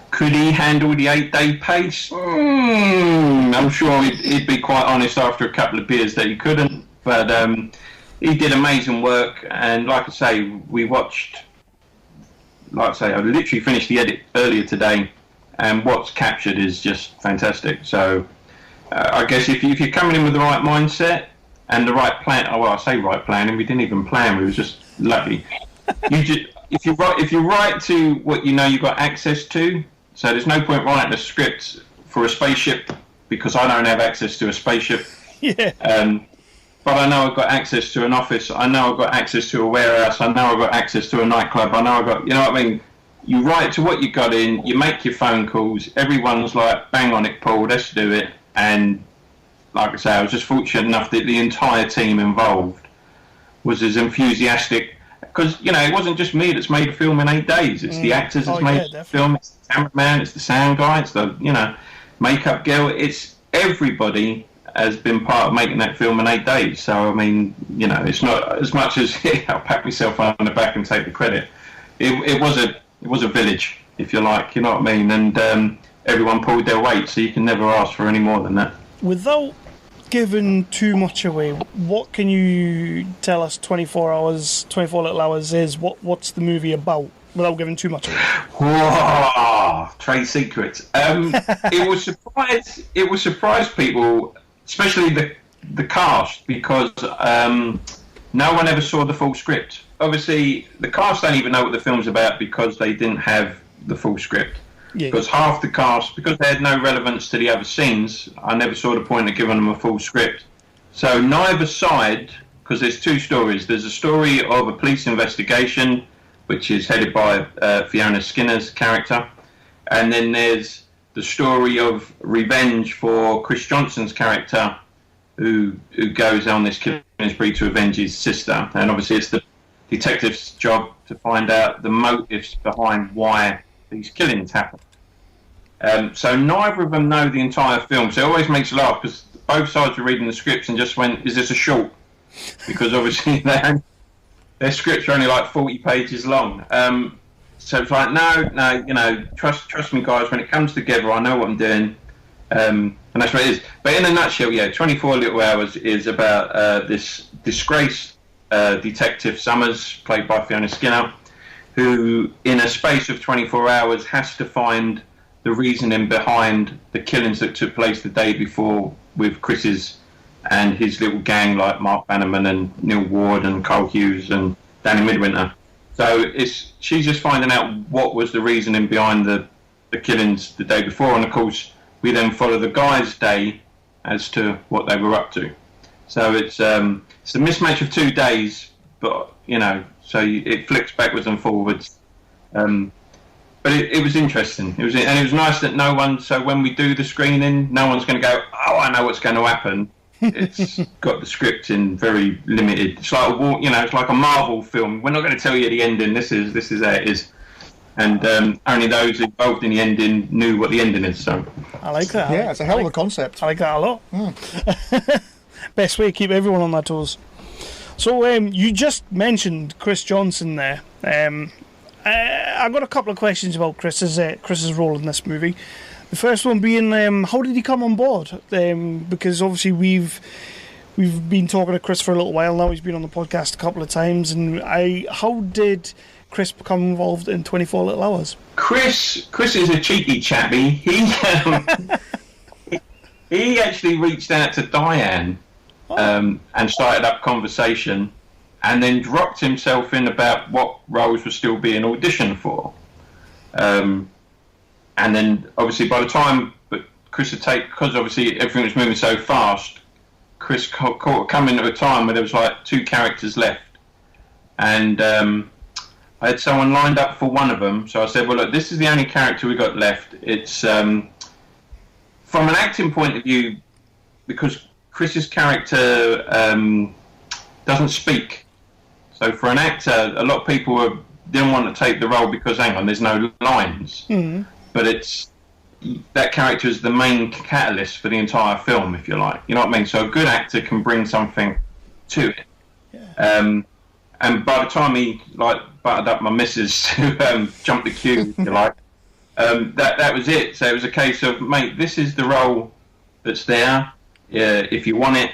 Could he handle the 8-day pace? I'm sure he'd be quite honest after a couple of beers that he couldn't. But he did amazing work. And like I say, we watched, like I say, I literally finished the edit earlier today. And what's captured is just fantastic. So I guess if you're coming in with the right mindset and the right plan, well, I say right plan, and we didn't even plan, we was just lucky. If you write to what you know you've got access to, so there's no point writing a script for a spaceship because I don't have access to a spaceship. Yeah. But I know I've got access to an office. I know I've got access to a warehouse. I know I've got access to a nightclub. I know I've got, you know what I mean? You write to what you got in. You make your phone calls. Everyone's like, bang on it, Paul. Let's do it. And like I say, I was just fortunate enough that the entire team involved was as enthusiastic. Because, you know, it wasn't just me that's made a film in 8 days. It's the actors that's made the film. It's the cameraman. It's the sound guy. It's the, you know, makeup girl. It's everybody has been part of making that film in 8 days. So, I mean, you know, it's not as much as I'll pat myself on the back and take the credit. It was a village, if you like, you know what I mean? And everyone pulled their weight, so you can never ask for any more than that. Without giving too much away, what can you tell us 24 Little Hours is? What's the movie about, without giving too much away? Whoa, trade secrets. It will surprise people, especially the cast, because no one ever saw the full script. Obviously, the cast don't even know what the film's about because they didn't have the full script. Yeah. Because half the cast, because they had no relevance to the other scenes, I never saw the point of giving them a full script. So neither side, because there's two stories. There's a story of a police investigation, which is headed by Fiona Skinner's character. And then there's the story of revenge for Chris Johnson's character, who goes on this killing spree to avenge his sister. And obviously it's the detective's job to find out the motives behind why these killings happen. So neither of them know the entire film, so it always makes you laugh because both sides were reading the scripts and just went, is this a short? Because obviously their scripts are only like 40 pages long. So it's like, no, you know, trust me guys, when it comes together I know what I'm doing. And that's what it is. But in a nutshell, 24 Little Hours is about this disgraced Detective Summers, played by Fiona Skinner, who in a space of 24 hours has to find the reasoning behind the killings that took place the day before with Chris's and his little gang like Mark Bannerman and Neil Ward and Cole Hughes and Danny Midwinter. So she's just finding out what was the reasoning behind the killings the day before, and of course we then follow the guy's day as to what they were up to. So it's a mismatch of 2 days, but it flicks backwards and forwards. But it was interesting. It was nice that no one. So when we do the screening, no one's going to go, "Oh, I know what's going to happen." It's got the script in very limited. It's like it's like a Marvel film. We're not going to tell you the ending. This is how it is, and only those involved in the ending knew what the ending is. So I like that. Yeah, it's a hell of a concept. I like that a lot. Best way to keep everyone on their toes. So you just mentioned Chris Johnson there. I've got a couple of questions about Chris's role in this movie. The first one being, how did he come on board? Because obviously we've been talking to Chris for a little while now. He's been on the podcast a couple of times, and how did Chris become involved in 24 Little Hours? Chris is a cheeky chappy. He actually reached out to Dianne and started up conversation, and then dropped himself in about what roles were still being auditioned for. And then, obviously, by the time Chris had taken, because obviously everything was moving so fast, Chris come into a time where there was like 2 characters left. And I had someone lined up for one of them, so I said, well, look, this is the only character we got left. It's, from an acting point of view, because Chris's character doesn't speak. So for an actor, a lot of people didn't want to take the role because, hang on, there's no lines. Mm-hmm. But that character is the main catalyst for the entire film, if you like. You know what I mean? So a good actor can bring something to it. Yeah. And by the time he buttered up my missus to jump the queue, if you like, that was it. So it was a case of, mate, this is the role that's there. If you want it,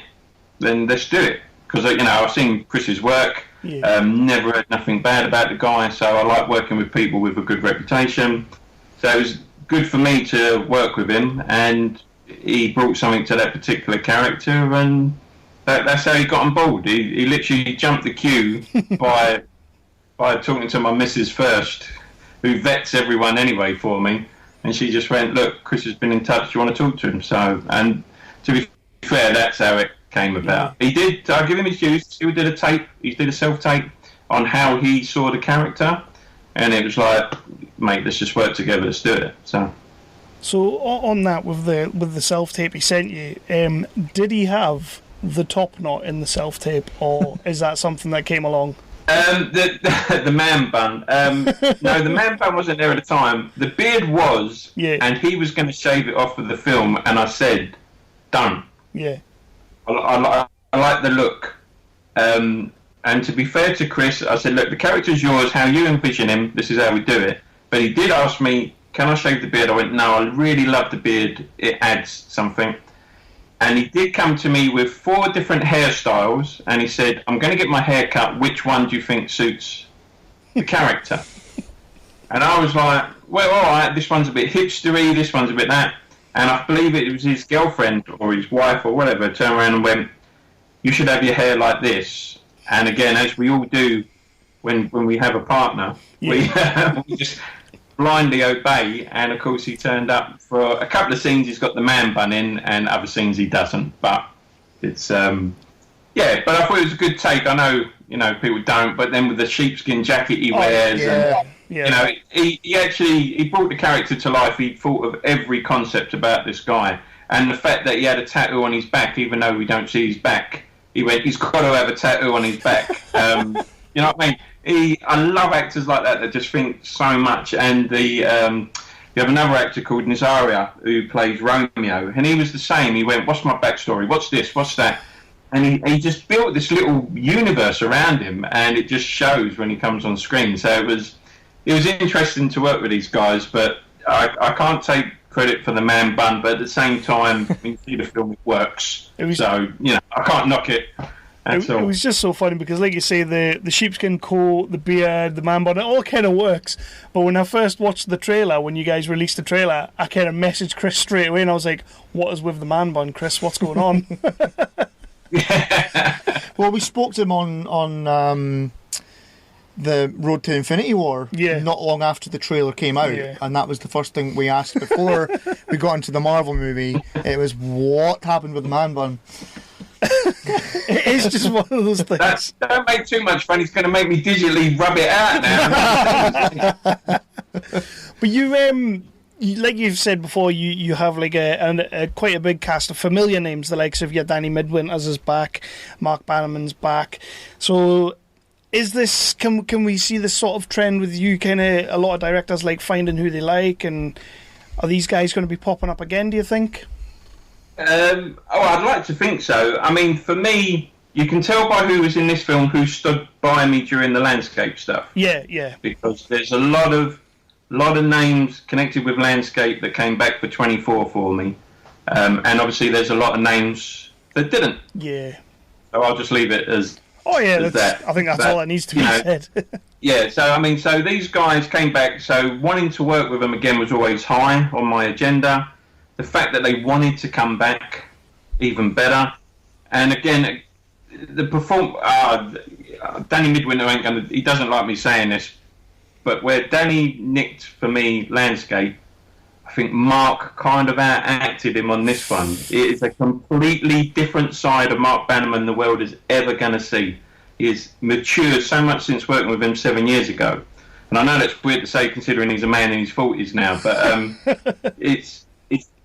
then let's do it. Because I've seen Chris's work. Yeah. Never heard nothing bad about the guy, so I like working with people with a good reputation. So it was good for me to work with him, and he brought something to that particular character, and that's how he got on board. He literally jumped the queue by talking to my missus first, who vets everyone anyway for me, and she just went, "Look, Chris has been in touch. Do you want to talk to him?" So, and to be fair, that's how it came about. Yeah. He did. I give him his dues. He did a tape. He did a self-tape on how he saw the character, and it was like, mate, let's just work together. Let's do it. So on that, with the self-tape he sent you, did he have the top knot in the self-tape, or is that something that came along? The man bun. No, the man bun wasn't there at the time. The beard was, and he was going to shave it off for the film, and I said, "Don't." Yeah. I like the look. And to be fair to Chris, I said, look, the character's yours, how you envision him, this is how we do it. But he did ask me, can I shave the beard? I went, no, I really love the beard. It adds something. And he did come to me with 4 different hairstyles, and he said, I'm going to get my hair cut. Which one do you think suits the character? And I was like, well, all right, this one's a bit hipstery, this one's a bit that. And I believe it was his girlfriend or his wife or whatever turned around and went, you should have your hair like this. And again, as we all do when we have a partner, we just blindly obey. And of course, he turned up for a couple of scenes. He's got the man bun in, and other scenes he doesn't. But it's but I thought it was a good take. I know, people don't, but then with the sheepskin jacket he wears, he brought the character to life. He thought of every concept about this guy, and the fact that he had a tattoo on his back, even though we don't see his back, he went, he's got to have a tattoo on his back. You know what I mean? I love actors like that just think so much. And you have another actor called Nazaria who plays Romeo, and he was the same. He went, what's my backstory? What's this? What's that? And he just built this little universe around him, and it just shows when he comes on screen. So it was interesting to work with these guys, but I can't take credit for the man bun, but at the same time, when you see the film, it works. I can't knock it. It was just so funny because, like you say, the sheepskin coat, the beard, the man bun, it all kind of works. But when I first watched the trailer, when you guys released the trailer, I kind of messaged Chris straight away, and I was like, what is with the man bun, Chris? What's going on? Well, we spoke to him on the Road to Infinity War not long after the trailer came out, and that was the first thing we asked before we got into the Marvel movie. It was, what happened with the man bun? It is just one of those things. Don't make too much fun. He's going to make me digitally rub it out now. But you, like you've said before, you have like a quite a big cast of familiar names. The likes of your Danny Midwinter's is back, Mark Bannerman's back. So, is this can we see this sort of trend with you? Kind of a lot of directors like finding who they like, and are these guys going to be popping up again? Do you think? I'd like to think so. I mean, for me, you can tell by who was in this film who stood by me during the landscape stuff. Yeah. Because there's a lot of names connected with landscape that came back for 24 for me, and obviously there's a lot of names that didn't. Yeah. So I'll just leave it as. Oh yeah, that. I think that's all that needs to be said. Yeah. So these guys came back. So wanting to work with them again was always high on my agenda. The fact that they wanted to come back, even better. And again, the Danny Midwinter ain't gonna. He doesn't like me saying this, but where Danny nicked for me landscape, I think Mark kind of out-acted him on this one. It is a completely different side of Mark Bannerman the world is ever going to see. He has matured so much since working with him 7 years ago. And I know that's weird to say considering he's a man in his 40s now, but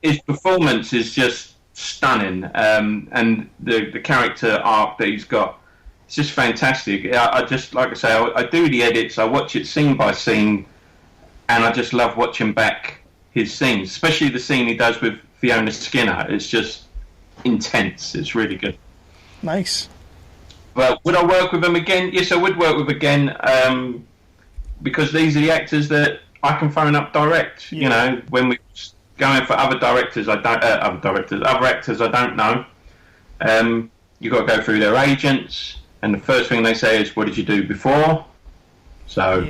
his performance is just stunning. And the character arc that he's got, it's just fantastic. I just, like I say, I do the edits, I watch it scene by scene, and I just love watching back his scenes, especially the scene he does with Fiona Skinner. It's just intense. It's really good. Nice. But would I work with him again? Yes, I would work with again, because these are the actors that I can phone up direct. Yeah. You know, when we're going for other actors I don't know. You've got to go through their agents, and the first thing they say is, "What did you do before?" So,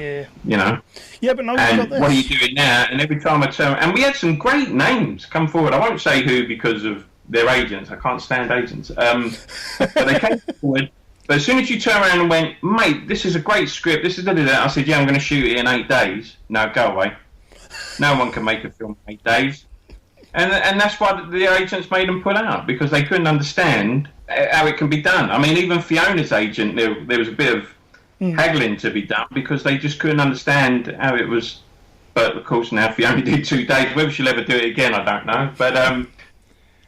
you know. Yeah, but now we've got this. What are you doing now? And every time I turn... And we had some great names come forward. I won't say who because of their agents. I can't stand agents. But they came forward. But as soon as you turn around and went, mate, this is a great script. This is da-da-da. I said, yeah, I'm going to shoot it in 8 days. No, go away. No one can make a film in 8 days. And that's why the agents made them pull out, because they couldn't understand how it can be done. I mean, even Fiona's agent, there was a bit of haggling to be done because they just couldn't understand how it was. But of course now Fiona did 2 days. Whether she'll ever do it again, I don't know. But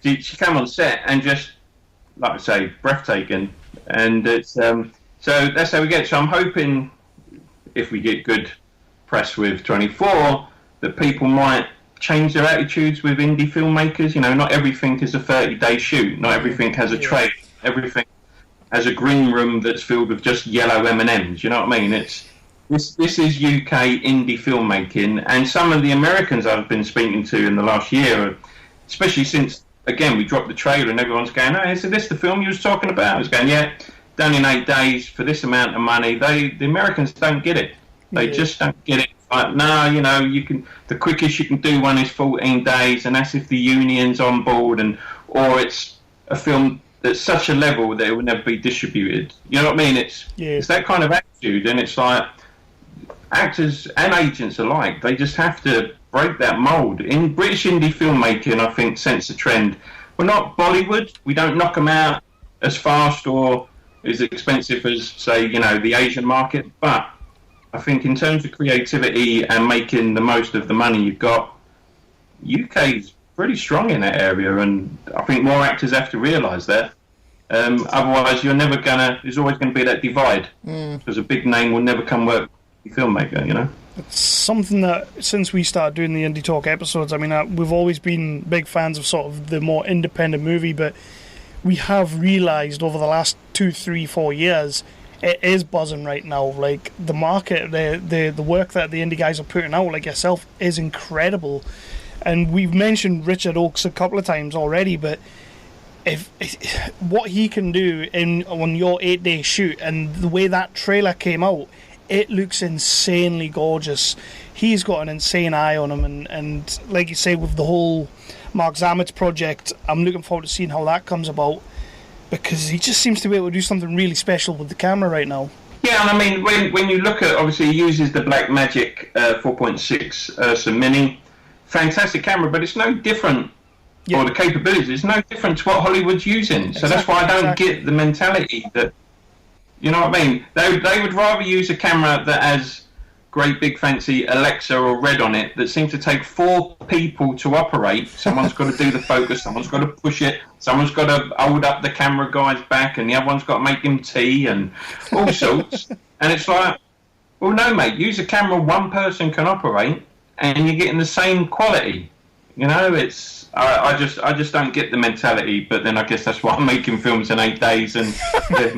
she came on set and just, like I say, breathtaking. And it's so that's how we get. So I'm hoping if we get good press with 24 that people might change their attitudes with indie filmmakers. You know, not everything is a 30-day shoot. Not everything has a trade. Everything has a green room that's filled with just yellow M&Ms. You know what I mean? It's this is UK indie filmmaking, and some of the Americans I've been speaking to in the last year, especially since again we dropped the trailer and everyone's going, "Oh, is this the film you was talking about?" I was going, "Yeah, done in 8 days for this amount of money." The Americans don't get it. They just don't get it. Like, no, you know, the quickest you can do one is 14 days, and that's if the union's on board, or it's a film that's such a level that it will never be distributed. You know what I mean? It's that kind of attitude, and it's like actors and agents alike, they just have to break that mould. In British indie filmmaking, I think, sense the trend. We're not Bollywood. We don't knock them out as fast or as expensive as, say, you know, the Asian market, but I think in terms of creativity and making the most of the money you've got, UK's pretty strong in that area, and I think more actors have to realise that. Otherwise, there's always going to be that divide, because a big name will never come work with a filmmaker, you know? It's something that, since we started doing the Indie Talk episodes, I mean, we've always been big fans of sort of the more independent movie, but we have realised over the last 2, 3, 4 years, it is buzzing right now. Like, the market, the work that the indie guys are putting out, like yourself, is incredible. And we've mentioned Richard Oakes a couple of times already, but if what he can do on your 8-day shoot, and the way that trailer came out, it looks insanely gorgeous. He's got an insane eye on him, and like you say, with the whole Mark Zamet's project, I'm looking forward to seeing how that comes about, because he just seems to be able to do something really special with the camera right now. Yeah, and I mean, when you look at, obviously, he uses the Blackmagic 4.6 Ursa Mini, fantastic camera, but it's no different. Or the capabilities, it's no different to what Hollywood's using. So that's why I don't get the mentality that, you know what I mean? They would rather use a camera that has great big fancy Alexa or Red on it that seems to take 4 people to operate. Someone's got to do the focus, someone's got to push it, someone's got to hold up the camera guy's back, and the other one's got to make him tea and all sorts. And it's like, well, no, mate, use a camera one person can operate and you're getting the same quality. You know, it's... I just don't get the mentality, but then I guess that's why I'm making films in 8 days and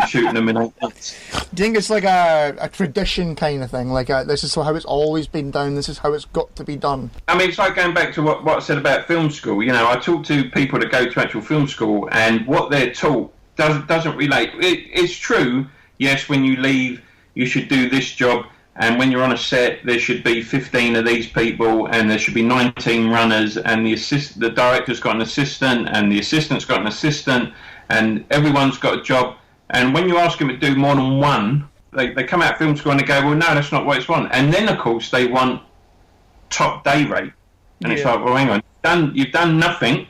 shooting them in 8 months. Do you think it's like a tradition kind of thing? Like, this is how it's always been done, this is how it's got to be done? I mean, it's like going back to what I said about film school. You know, I talk to people that go to actual film school, and what they're taught doesn't relate. It's true, yes, when you leave, you should do this job. And when you're on a set, there should be 15 of these people, and there should be 19 runners, and the director's got an assistant, and the assistant's got an assistant, and everyone's got a job. And when you ask them to do more than one, they come out of film school and they go, well, no, that's not what it's want. And then, of course, they want top day rate. And it's like, well, hang on, you've done nothing.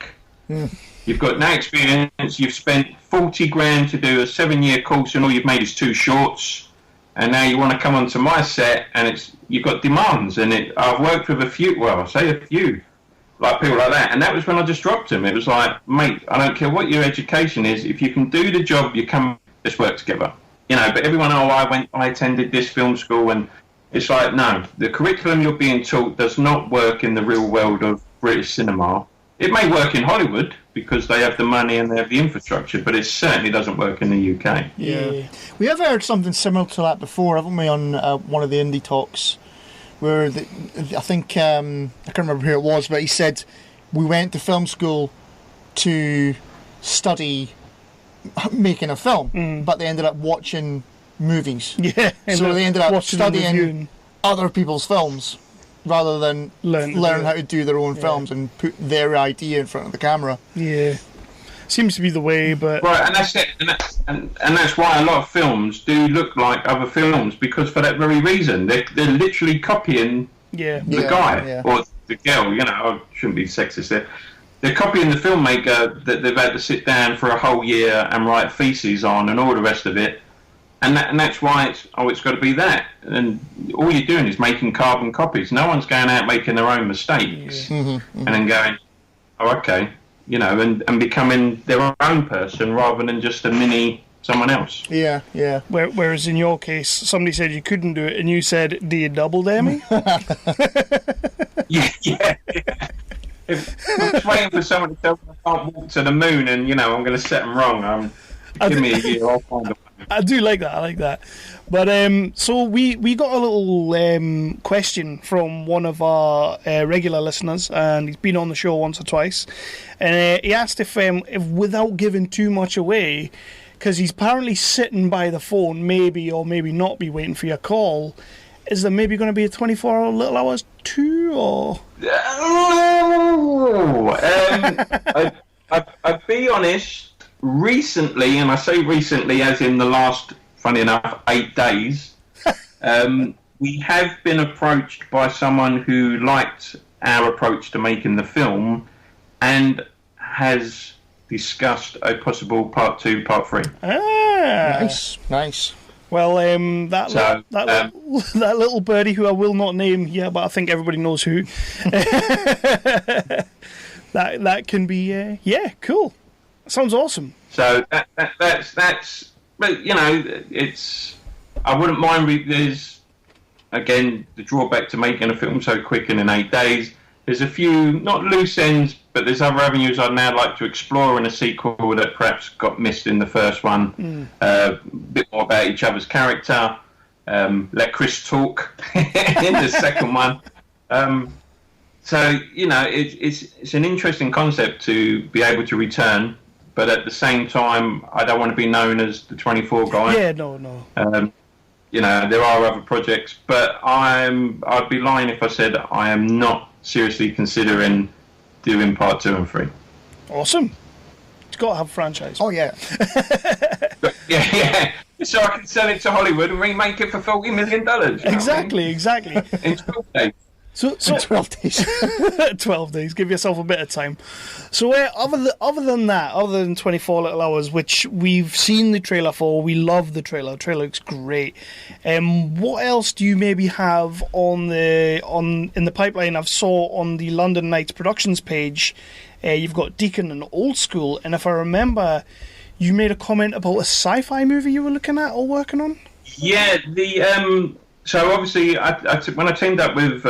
You've got no experience. You've spent 40 grand to do a 7-year course, and all you've made is 2 shorts. And now you want to come onto my set, and you've got demands. And I've worked with a few, like people like that. And that was when I just dropped him. It was like, mate, I don't care what your education is. If you can do the job, let's work together. You know, but everyone, I attended this film school, and it's like, no, the curriculum you're being taught does not work in the real world of British cinema. It may work in Hollywood because they have the money and they have the infrastructure, but it certainly doesn't work in the UK. Yeah. We have heard something similar to that before, haven't we, on one of the indie talks, where I think, I can't remember who it was, but he said, we went to film school to study making a film, but they ended up watching movies. Yeah. So they ended up studying other people's films, rather than learn how to do their own films and put their idea in front of the camera. Yeah, seems to be the way, but right, and that's it, and that's why a lot of films do look like other films, because for that very reason, they're literally copying the guy or the girl. You know, I shouldn't be sexist there. They're copying the filmmaker that they've had to sit down for a whole year and write theses on and all the rest of it. And that's why it's got to be that. And all you're doing is making carbon copies. No one's going out making their own mistakes and then going, oh, okay, you know, and becoming their own person rather than just a mini someone else. Yeah. Whereas in your case, somebody said you couldn't do it, and you said, do you double dare me? yeah. If I'm just waiting for someone to tell me I can't walk to the moon and, you know, I'm going to set them wrong. Give me a year, I'll find a way. I do like that. I like that. But so we got a little question from one of our regular listeners, and he's been on the show once or twice. And he asked if without giving too much away, because he's apparently sitting by the phone, maybe or maybe not be waiting for your call. Is there maybe going to be a 24 Little Hours 2 or? I'd be honest. Recently, and I say recently as in the last, funny enough, 8 days, we have been approached by someone who liked our approach to making the film and has discussed a possible part 2, part 3. Nice. Well, that little birdie who I will not name here, but I think everybody knows who. that can be, cool. Sounds awesome. So that's but you know, it's, I wouldn't mind. There's again the drawback to making a film so quick and in 8 days. There's a few not loose ends, but there's other avenues I'd now like to explore in a sequel that perhaps got missed in the first one. A bit more about each other's character. Let Chris talk in the second one. So you know, it's an interesting concept to be able to return. But at the same time, I don't want to be known as the 24 guy. Yeah, no. You know, there are other projects, but I'd be lying if I said I am not seriously considering doing part 2 and 3. Awesome. It's got to have a franchise. Oh, yeah. But, yeah. so I can sell it to Hollywood and remake it for $40 million. You know Exactly. in 12 days. So 12 days. 12 days. Give yourself a bit of time. So other than that, other than 24 Little Hours, which we've seen the trailer for, we love the trailer. The trailer looks great. What else do you maybe have in the pipeline? I've saw on the London Nights Productions page, you've got Deacon and Old School, and if I remember, you made a comment about a sci-fi movie you were looking at or working on. Yeah, so obviously, when I teamed up with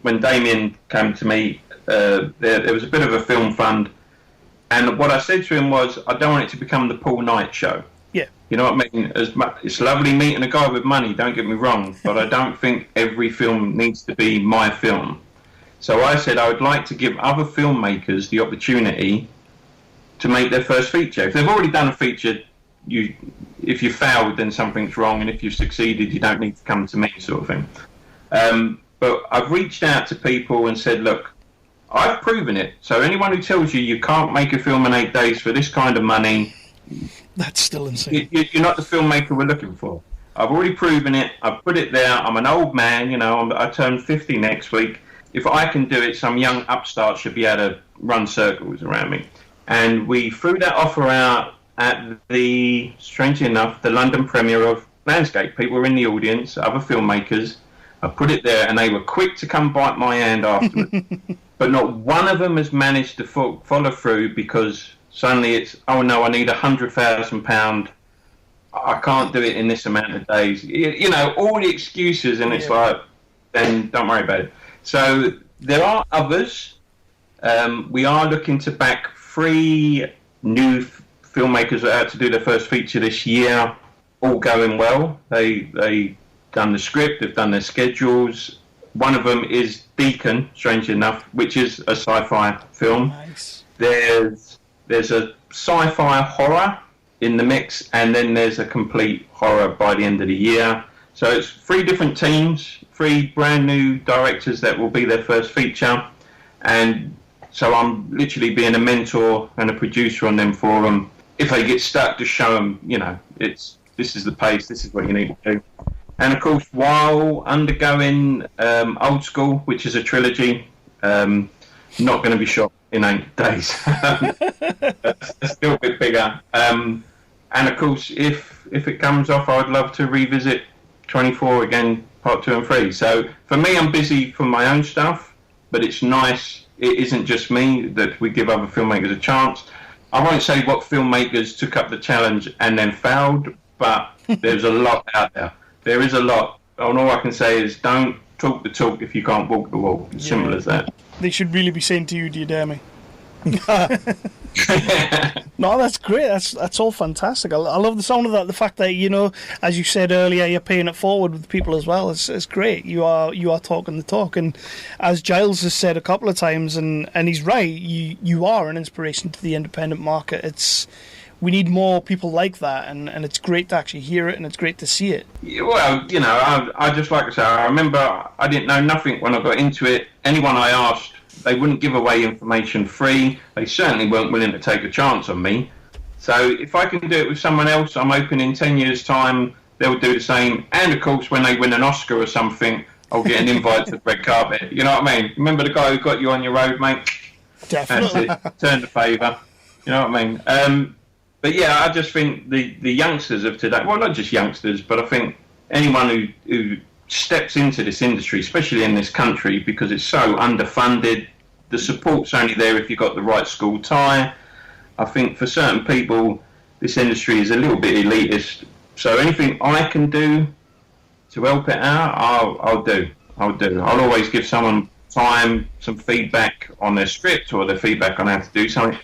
when Damien came to me, there was a bit of a film fund, and what I said to him was, I don't want it to become the Paul Knight show. Yeah, you know what I mean. It's lovely meeting a guy with money. Don't get me wrong, but I don't think every film needs to be my film. So I said I would like to give other filmmakers the opportunity to make their first feature. If they've already done a feature, if you failed, then something's wrong, and if you've succeeded, you don't need to come to me, sort of thing. But I've reached out to people and said, look, I've proven it. So anyone who tells you can't make a film in 8 days for this kind of money, that's still insane. You're not the filmmaker we're looking for. I've already proven it. I've put it there. I'm an old man, I turn 50 next week. If I can do it, some young upstart should be able to run circles around me. And we threw that offer out at strangely enough, the London premiere of Landscape. People were in the audience, other filmmakers. I put it there, and they were quick to come bite my hand afterwards. But not one of them has managed to follow through, because suddenly it's, oh no, I need £100,000. I can't do it in this amount of days. All the excuses, and it's like, then don't worry about it. So there are others. We are looking to back 3 new filmmakers that are out to do their first feature this year, all going well. They done the script, they've done their schedules. One of them is Deacon, strangely enough, which is a sci-fi film. Nice. There's a sci-fi horror in the mix, and then there's a complete horror by the end of the year. So it's 3 different teams, 3 brand new directors that will be their first feature, and so I'm literally being a mentor and a producer on them for them. If they get stuck, just show them, this is the pace, this is what you need to do. And of course, while undergoing Old School, which is a trilogy, not going to be shot in 8 days. That's still a bit bigger. And of course, if it comes off, I'd love to revisit 24 again, part 2 and 3. So for me, I'm busy for my own stuff, but it's nice. It isn't just me, that we give other filmmakers a chance. I won't say what filmmakers took up the challenge and then failed, but there's a lot out there. There is a lot. And all I can say is, don't talk the talk if you can't walk the walk. It's simple as that. They should really be saying to you, do you dare me? No, that's great. That's all fantastic. I love the sound of that. The fact that, as you said earlier, you're paying it forward with people as well. It's great. You are talking the talk, and as Giles has said a couple of times, and he's right. You are an inspiration to the independent market. We need more people like that, and it's great to actually hear it, and it's great to see it. Yeah, well, I just like to say, I remember I didn't know nothing when I got into it. Anyone I asked, they wouldn't give away information free. They certainly weren't willing to take a chance on me. So if I can do it with someone else, I'm hoping in 10 years' time they'll do the same. And of course, when they win an Oscar or something, I'll get an invite to the red carpet. You know what I mean? Remember the guy who got you on your road, mate? Definitely. That's it. Turn the favour. You know what I mean? But yeah, I just think the youngsters of today, well, not just youngsters, but I think anyone who steps into this industry, especially in this country, because it's so underfunded, the support's only there if you've got the right school tie. I think for certain people, this industry is a little bit elitist. So anything I can do to help it out, I'll do. I'll always give someone time, some feedback on their script or their feedback on how to do something.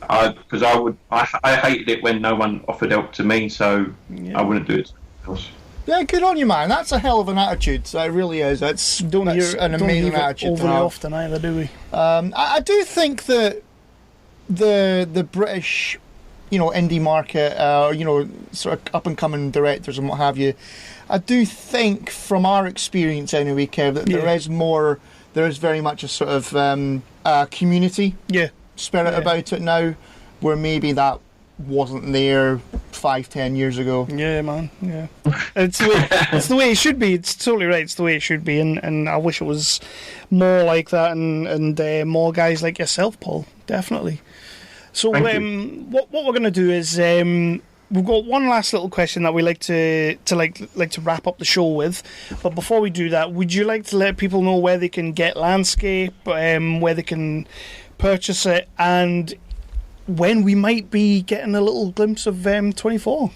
Because I hated it when no one offered help to me, so I wouldn't do it to anyone else. Yeah, good on you, man. That's a hell of an attitude. It really is. That's an amazing attitude. Overly often either, do we? I do think that the British, indie market, sort of up and coming directors and what have you, I do think, from our experience anyway, Kev, that there is very much a sort of community spirit about it now, where maybe that wasn't there 5-10 years ago. Yeah, man. Yeah, it's the way it should be. It's totally right. It's the way it should be, and I wish it was more like that, and more guys like yourself, Paul. Definitely. So, what we're going to do is we've got one last little question that we like to wrap up the show with. But before we do that, would you like to let people know where they can get Landscape, where they can purchase it, and when we might be getting a little glimpse of 24?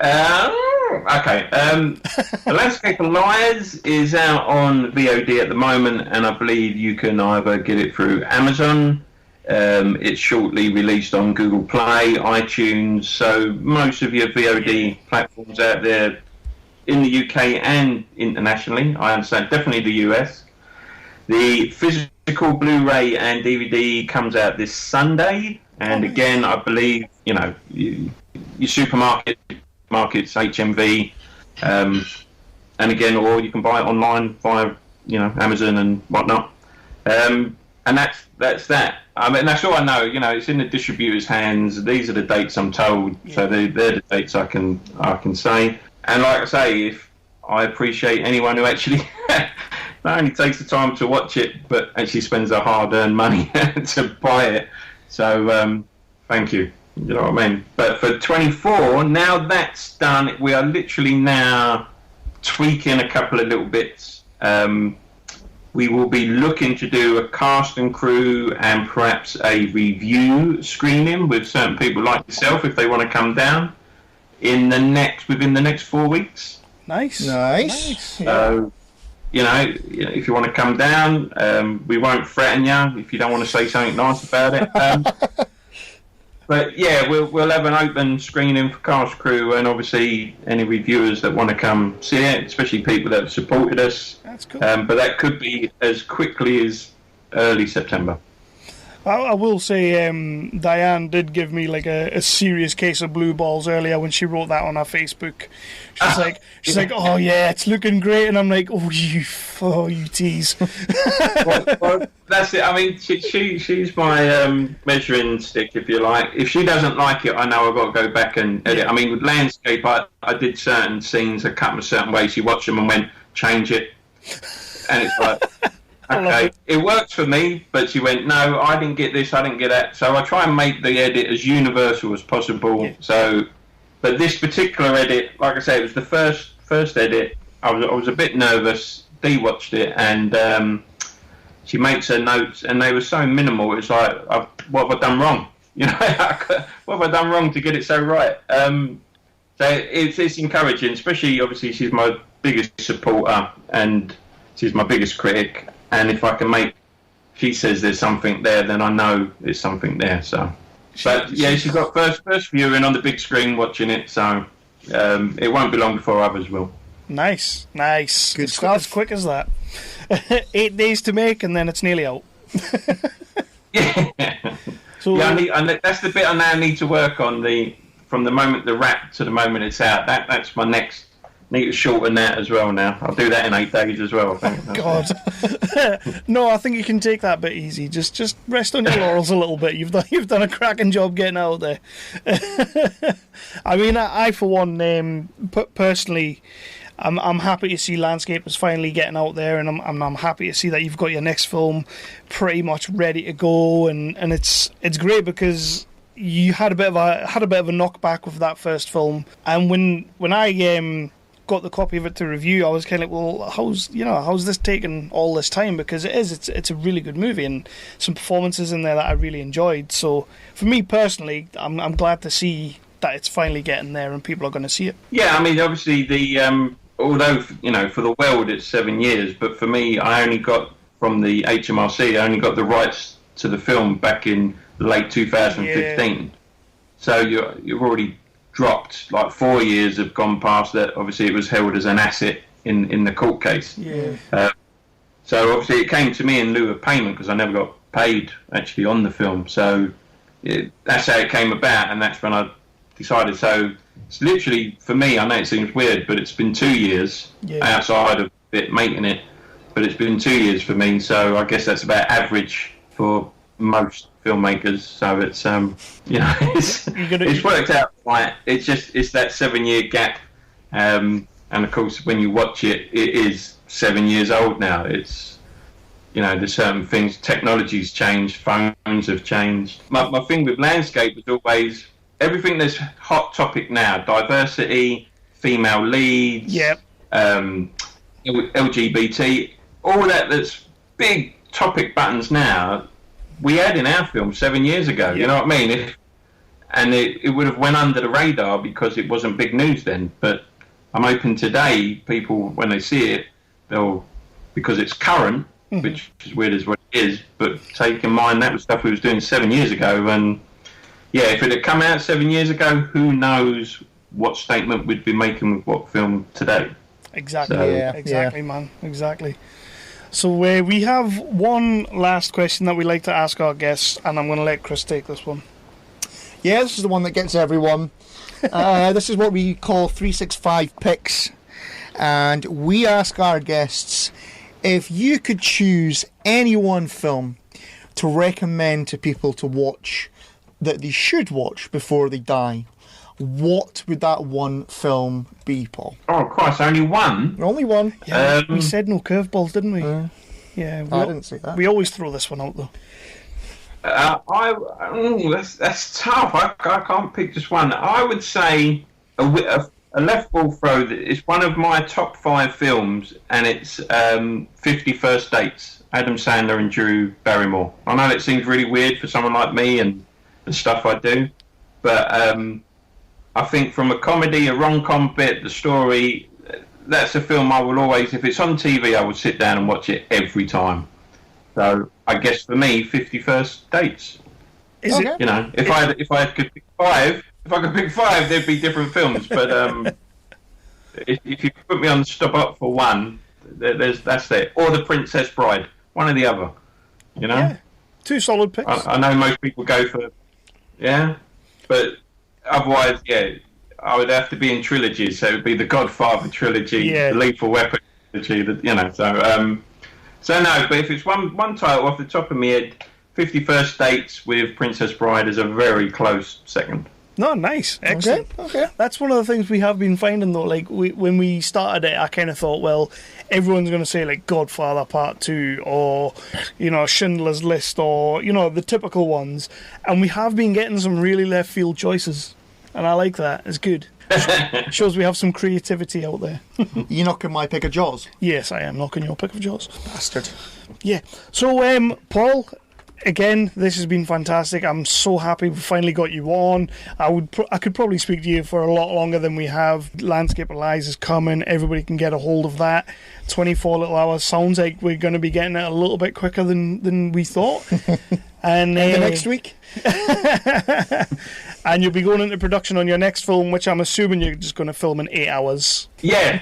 Okay. The Landscape of Liars is out on VOD at the moment, and I believe you can either get it through Amazon. It's shortly released on Google Play, iTunes, so most of your VOD platforms out there in the UK and internationally, I understand, definitely the US. The physical Blu-ray and DVD comes out this Sunday, and again, I believe, your markets, HMV, and again, or you can buy it online via, Amazon and whatnot. And that's that. I mean, that's all I know. It's in the distributor's hands. These are the dates I'm told, so they're the dates I can say. And like I say, if I appreciate anyone who actually not only takes the time to watch it, but actually spends their hard-earned money to buy it. So thank you. You know what I mean? But for 24, now that's done. We are literally now tweaking a couple of little bits. We will be looking to do a cast and crew and perhaps a review screening with certain people like yourself if they want to come down within the next 4 weeks. Nice. So, if you want to come down, we won't threaten you if you don't want to say something nice about it. But yeah, we'll have an open screening for cast crew, and obviously any reviewers that want to come see it, especially people that have supported us. That's cool. But that could be as quickly as early September. I will say, Dianne did give me like a serious case of blue balls earlier when she wrote that on her Facebook. She's like, oh yeah, it's looking great, and I'm like, oh you tease. well, that's it. I mean, she's my measuring stick, if you like. If she doesn't like it, I know I've got to go back and edit. I mean, with Landscape, I did certain scenes, I cut them a certain way. She watched them and went, change it, and it's like. Okay, it works for me, but she went, no, I didn't get this, I didn't get that. So I try and make the edit as universal as possible. Yeah. So, but this particular edit, like I say, it was the first edit. I was a bit nervous. Dee watched it, and she makes her notes, and they were so minimal. It's like, what have I done wrong? What have I done wrong to get it so right? So it's encouraging, especially, obviously, she's my biggest supporter, and she's my biggest critic. And if I can she says there's something there, then I know there's something there. So, but yeah, she's got first viewing on the big screen watching it. So it won't be long before others will. Nice. Good stuff. As quick as that. 8 days to make, and then it's nearly out. Yeah. So that's the bit I now need to work on. From the moment the wrap to the moment it's out. That's my next. Need to shorten that as well now. I'll do that in 8 days as well, I think. God. No, I think you can take that bit easy. Just rest on your laurels a little bit. You've done a cracking job getting out there. I mean, I for one, personally, I'm happy to see Landscape is finally getting out there, and I'm happy to see that you've got your next film pretty much ready to go, and it's great because you had a bit of a knockback with that first film, and when I got the copy of it to review, I was kind of like, well, how's this taken all this time? Because it's a really good movie, and some performances in there that I really enjoyed. So for me personally, I'm glad to see that it's finally getting there and people are going to see it. Yeah, I mean, obviously although for the world it's 7 years, but for me, I only got from the HMRC, I only got the rights to the film back in late 2015. Yeah. So you've already dropped, like 4 years have gone past that. Obviously it was held as an asset in the court case. Yeah. So obviously it came to me in lieu of payment because I never got paid actually on the film. So that's how it came about, and that's when I decided. So it's literally, for me, I know it seems weird, but it's been 2 years outside of it making it, but it's been 2 years for me. So I guess that's about average for most filmmakers. So it's it's worked out right. It's that 7-year gap, and of course when you watch it, it is 7 years old now. It's there's certain things, technology's changed, phones have changed. My thing with landscape was always everything that's hot topic now: diversity, female leads, LGBT, all that's big topic buttons now. We had in our film 7 years ago. You know what I mean? It would have went under the radar because it wasn't big news then. But I'm hoping today people, when they see it, they'll, because it's current, which is weird as what it is, but take in mind that was stuff we was doing 7 years ago. And if it had come out 7 years ago, who knows what statement we'd be making with what film today. Exactly. So, exactly, man. Exactly. So we have one last question that we like to ask our guests, and I'm going to let Chris take this one. Yeah, this is the one that gets everyone. This is what we call 365 picks, and we ask our guests, if you could choose any one film to recommend to people to watch that they should watch before they die, what would that one film be, Paul? Oh, Christ, only one? Only one. Yeah, we said no curveballs, didn't we? Yeah, I didn't say that. We always throw this one out, though. That's tough. I can't pick just one. I would say a left ball throw. It's one of my top 5 films, and it's 50 First Dates. Adam Sandler and Drew Barrymore. I know it seems really weird for someone like me and the stuff I do, but I think from a comedy, a rom-com bit, the story, that's a film I will always, if it's on TV, I would sit down and watch it every time. So I guess for me, 50 First Dates. Is it? If I could pick 5, there'd be different films. But if you put me on the stop up for one, that's it. Or The Princess Bride, one or the other. Yeah. 2 solid picks. I know most people go for, but otherwise, I would have to be in trilogies. So it would be the Godfather trilogy, the Lethal Weapon trilogy. So no. But if it's one title off the top of my head, 50 First Dates with Princess Bride is a very close second. No, nice, excellent. Okay. That's one of the things we have been finding though. Like when we started it, I kind of thought, well, everyone's going to say like Godfather Part 2 or Schindler's List or the typical ones, and we have been getting some really left field choices, and I like that. It's good. Shows we have some creativity out there. You knocking my pick of Jaws? Yes, I am knocking your pick of Jaws. Bastard. Yeah. So, Paul, again, this has been fantastic. I'm so happy we finally got you on. I could probably speak to you for a lot longer than we have. Landscape of Lies is coming. Everybody can get a hold of that. 24 little hours. Sounds like we're going to be getting it a little bit quicker than we thought. And the next week. And you'll be going into production on your next film, which I'm assuming you're just going to film in 8 hours. Yeah.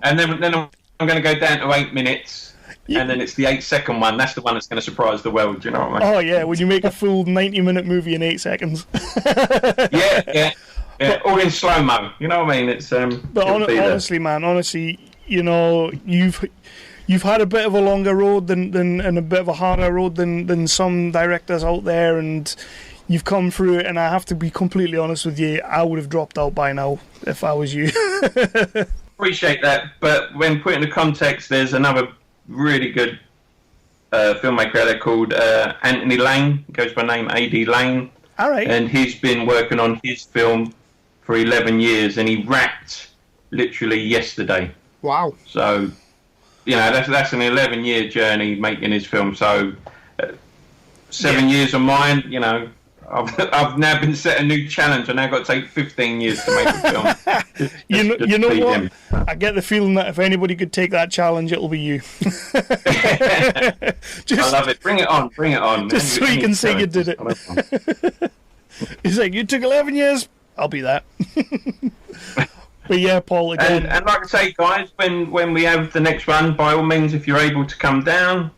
And then I'm going to go down to 8 minutes. And then it's the 8-second one. That's the one that's going to surprise the world. Do you know what I mean? Oh, yeah. When you make a full 90-minute movie in 8 seconds. Yeah. All in slow-mo. You know what I mean? It's But honestly, man, you've had a bit of a longer road than and a bit of a harder road than some directors out there, and you've come through it. And I have to be completely honest with you, I would have dropped out by now if I was you. Appreciate that. But when put into context, there's another really good filmmaker out there called Anthony Lane. He goes by name A.D. Lane. All right. And he's been working on his film for 11 years, and he wrapped literally yesterday. Wow. So, that's an 11-year journey making his film. So, 7 years of mine, I've now been set a new challenge. I now got to take 15 years to make a film. You know what? Him. I get the feeling that if anybody could take that challenge, it'll be you. I love it. Bring it on. Just so you can say you did it. He's like, you took 11 years, I'll be that. But yeah, Paul, again. And like I say, guys, when we have the next one, by all means, if you're able to come down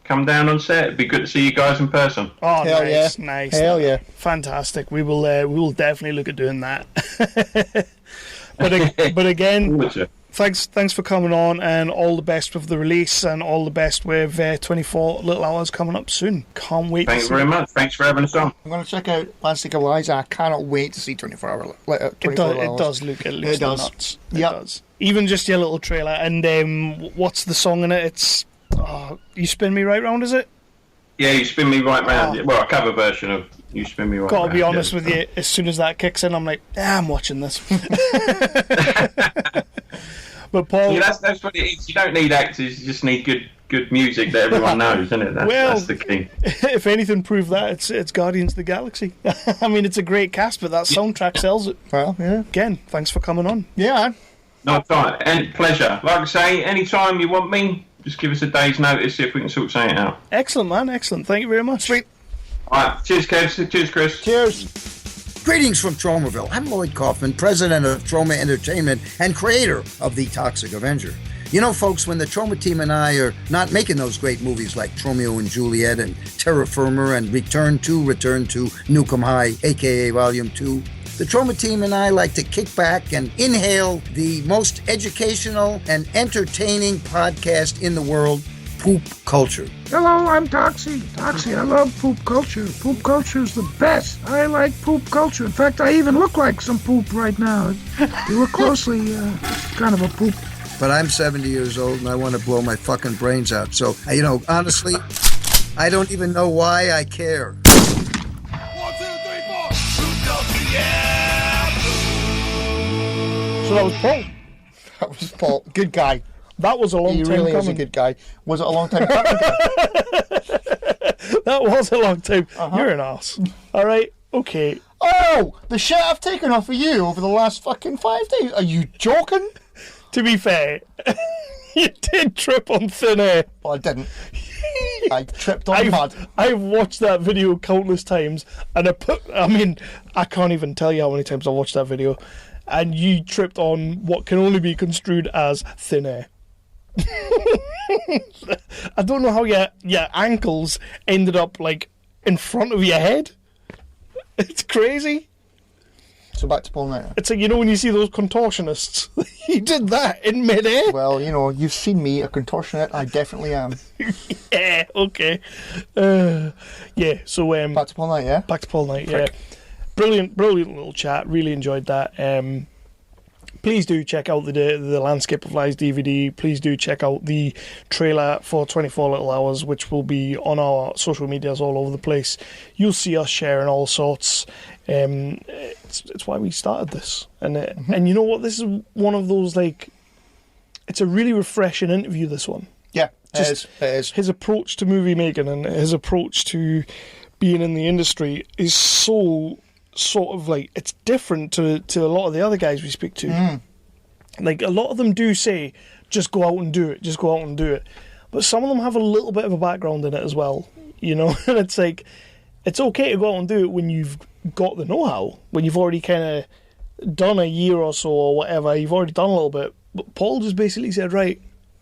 on set. It'd be good to see you guys in person. Oh, Hell nice, yeah. nice. Hell yeah. Fantastic. We will definitely look at doing that. But again, thanks for coming on, and all the best with the release, and all the best with 24 Little Hours coming up soon. Can't wait. Thanks very much. Thanks for having us on. I'm going to check out Landscape of Lies. I cannot wait to see 24 Hours. It does look nuts. It Yep. does. Even just your little trailer, and what's the song in it? It's You Spin Me Right Round, is it? Yeah, You Spin Me Right Round. Well, a cover version of You Spin Me Right Round. Gotta be honest with you, as soon as that kicks in, I'm like, I'm watching this. But Paul... Yeah, that's what it is. You don't need actors, you just need good music that everyone knows, isn't it? That's the key. If anything proved that, it's Guardians of the Galaxy. I mean, it's a great cast, but that soundtrack sells it. Well, yeah. Again, thanks for coming on. Yeah. No, fine. And pleasure. Like I say, anytime you want me, just give us a day's notice, see if we can sort something out. Excellent, man. Excellent. Thank you very much. Sweet. All right. Cheers, Kev. Cheers, Chris. Cheers. Greetings from Tromaville. I'm Lloyd Kaufman, president of Troma Entertainment and creator of The Toxic Avenger. You know, folks, when the Troma team and I are not making those great movies like Tromeo and Juliet and Terra Firma and Return to Nukem High, a.k.a. Volume 2, the Troma team and I like to kick back and inhale the most educational and entertaining podcast in the world, Poop Culture. Hello, I'm Toxie. I love poop culture. Poop culture is the best. I like poop culture. In fact, I even look like some poop right now. If you look closely, it's kind of a poop. But I'm 70 years old and I want to blow my fucking brains out. So, honestly, I don't even know why I care. 1, 2, 3, 4. Poop culture, yeah. So that was Paul. That was Paul. Good guy. That was a long He time really coming. is a good guy. Was it a long time coming? That was a long time. You're an arse. All right. Okay. Oh, the shit I've taken off of you over the last fucking 5 days. Are you joking? To be fair, you did trip on thin air. Well, I didn't. I tripped on mud. I've watched that video countless times, and I can't even tell you how many times I watched that video, and you tripped on what can only be construed as thin air. I don't know how your ankles ended up like in front of your head. It's crazy. So back to Paul now. It's like, when you see those contortionists, he did that in midair. Well, you've seen me, a contortionist. I definitely am. Yeah, okay. Yeah, so... Back to Paul Knight, yeah? Back to Paul Knight, yeah. Brilliant little chat. Really enjoyed that. Please do check out the Landscape of Lies DVD. Please do check out the trailer for 24 Little Hours, which will be on our social medias all over the place. You'll see us sharing all sorts. It's why we started this. And you know what? This is one of those, it's a really refreshing interview, this one. Yeah, it is. His approach to movie making and his approach to being in the industry is so... sort of it's different to a lot of the other guys we speak to. A lot of them do say, just go out and do it. But some of them have a little bit of a background in it as well, and it's it's okay to go out and do it when you've got the know-how, when you've already kind of done a year or so or whatever, you've already done a little bit. But Paul just basically said, right,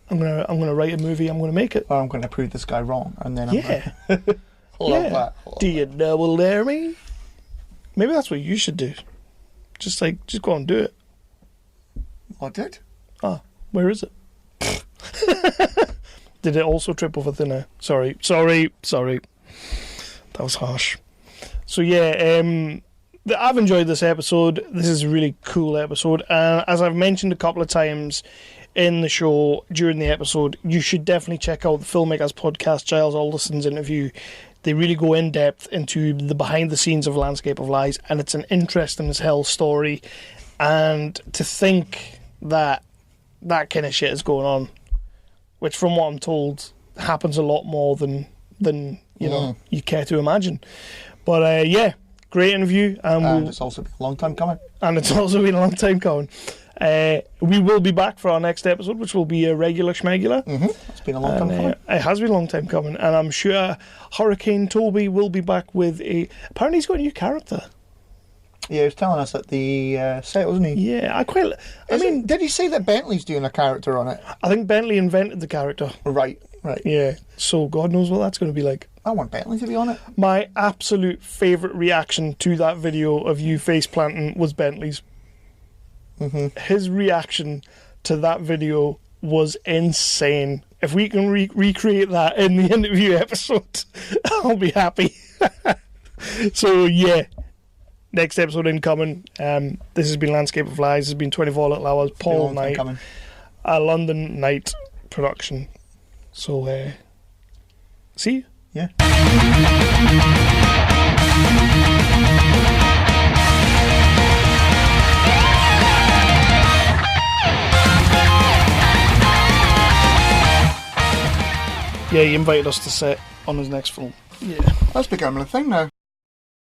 I'm gonna write a movie, I'm gonna make it. Or I'm gonna prove this guy wrong, and then love that. Do you double dare me? Maybe that's what you should do. Just go and do it. I did. Ah, where is it? Did it also trip over thin air? Sorry. That was harsh. So yeah, I've enjoyed this episode. This is a really cool episode. As I've mentioned a couple of times in the show, during the episode, you should definitely check out the Filmmakers Podcast, Giles Alderson's interview. They really go in depth into the behind the scenes of Landscape of Lies, and it's an interesting as hell story. And to think that kind of shit is going on, which from what I'm told happens a lot more than you care to imagine. But yeah, great interview, and it's also been a long time coming. We will be back for our next episode, which will be a regular schmegular. It's been a long time coming. It has been a long time coming, and I'm sure Hurricane Toby will be back with apparently he's got a new character. Yeah, he was telling us at the set, wasn't he? Yeah, did he say that Bentley's doing a character on it? I think Bentley invented the character. Right. Yeah, so God knows what that's going to be like. I want Bentley to be on it. My absolute favourite reaction to that video of you face planting was Bentley's. His reaction to that video was insane. If we can recreate that in the interview episode, I'll be happy. So yeah, next episode incoming. This has been Landscape of Lies. This has been 24 Little Hours. Paul Knight, a London Night production. So see you. Yeah. Yeah, he invited us to sit on his next film. Yeah. That's becoming a thing now.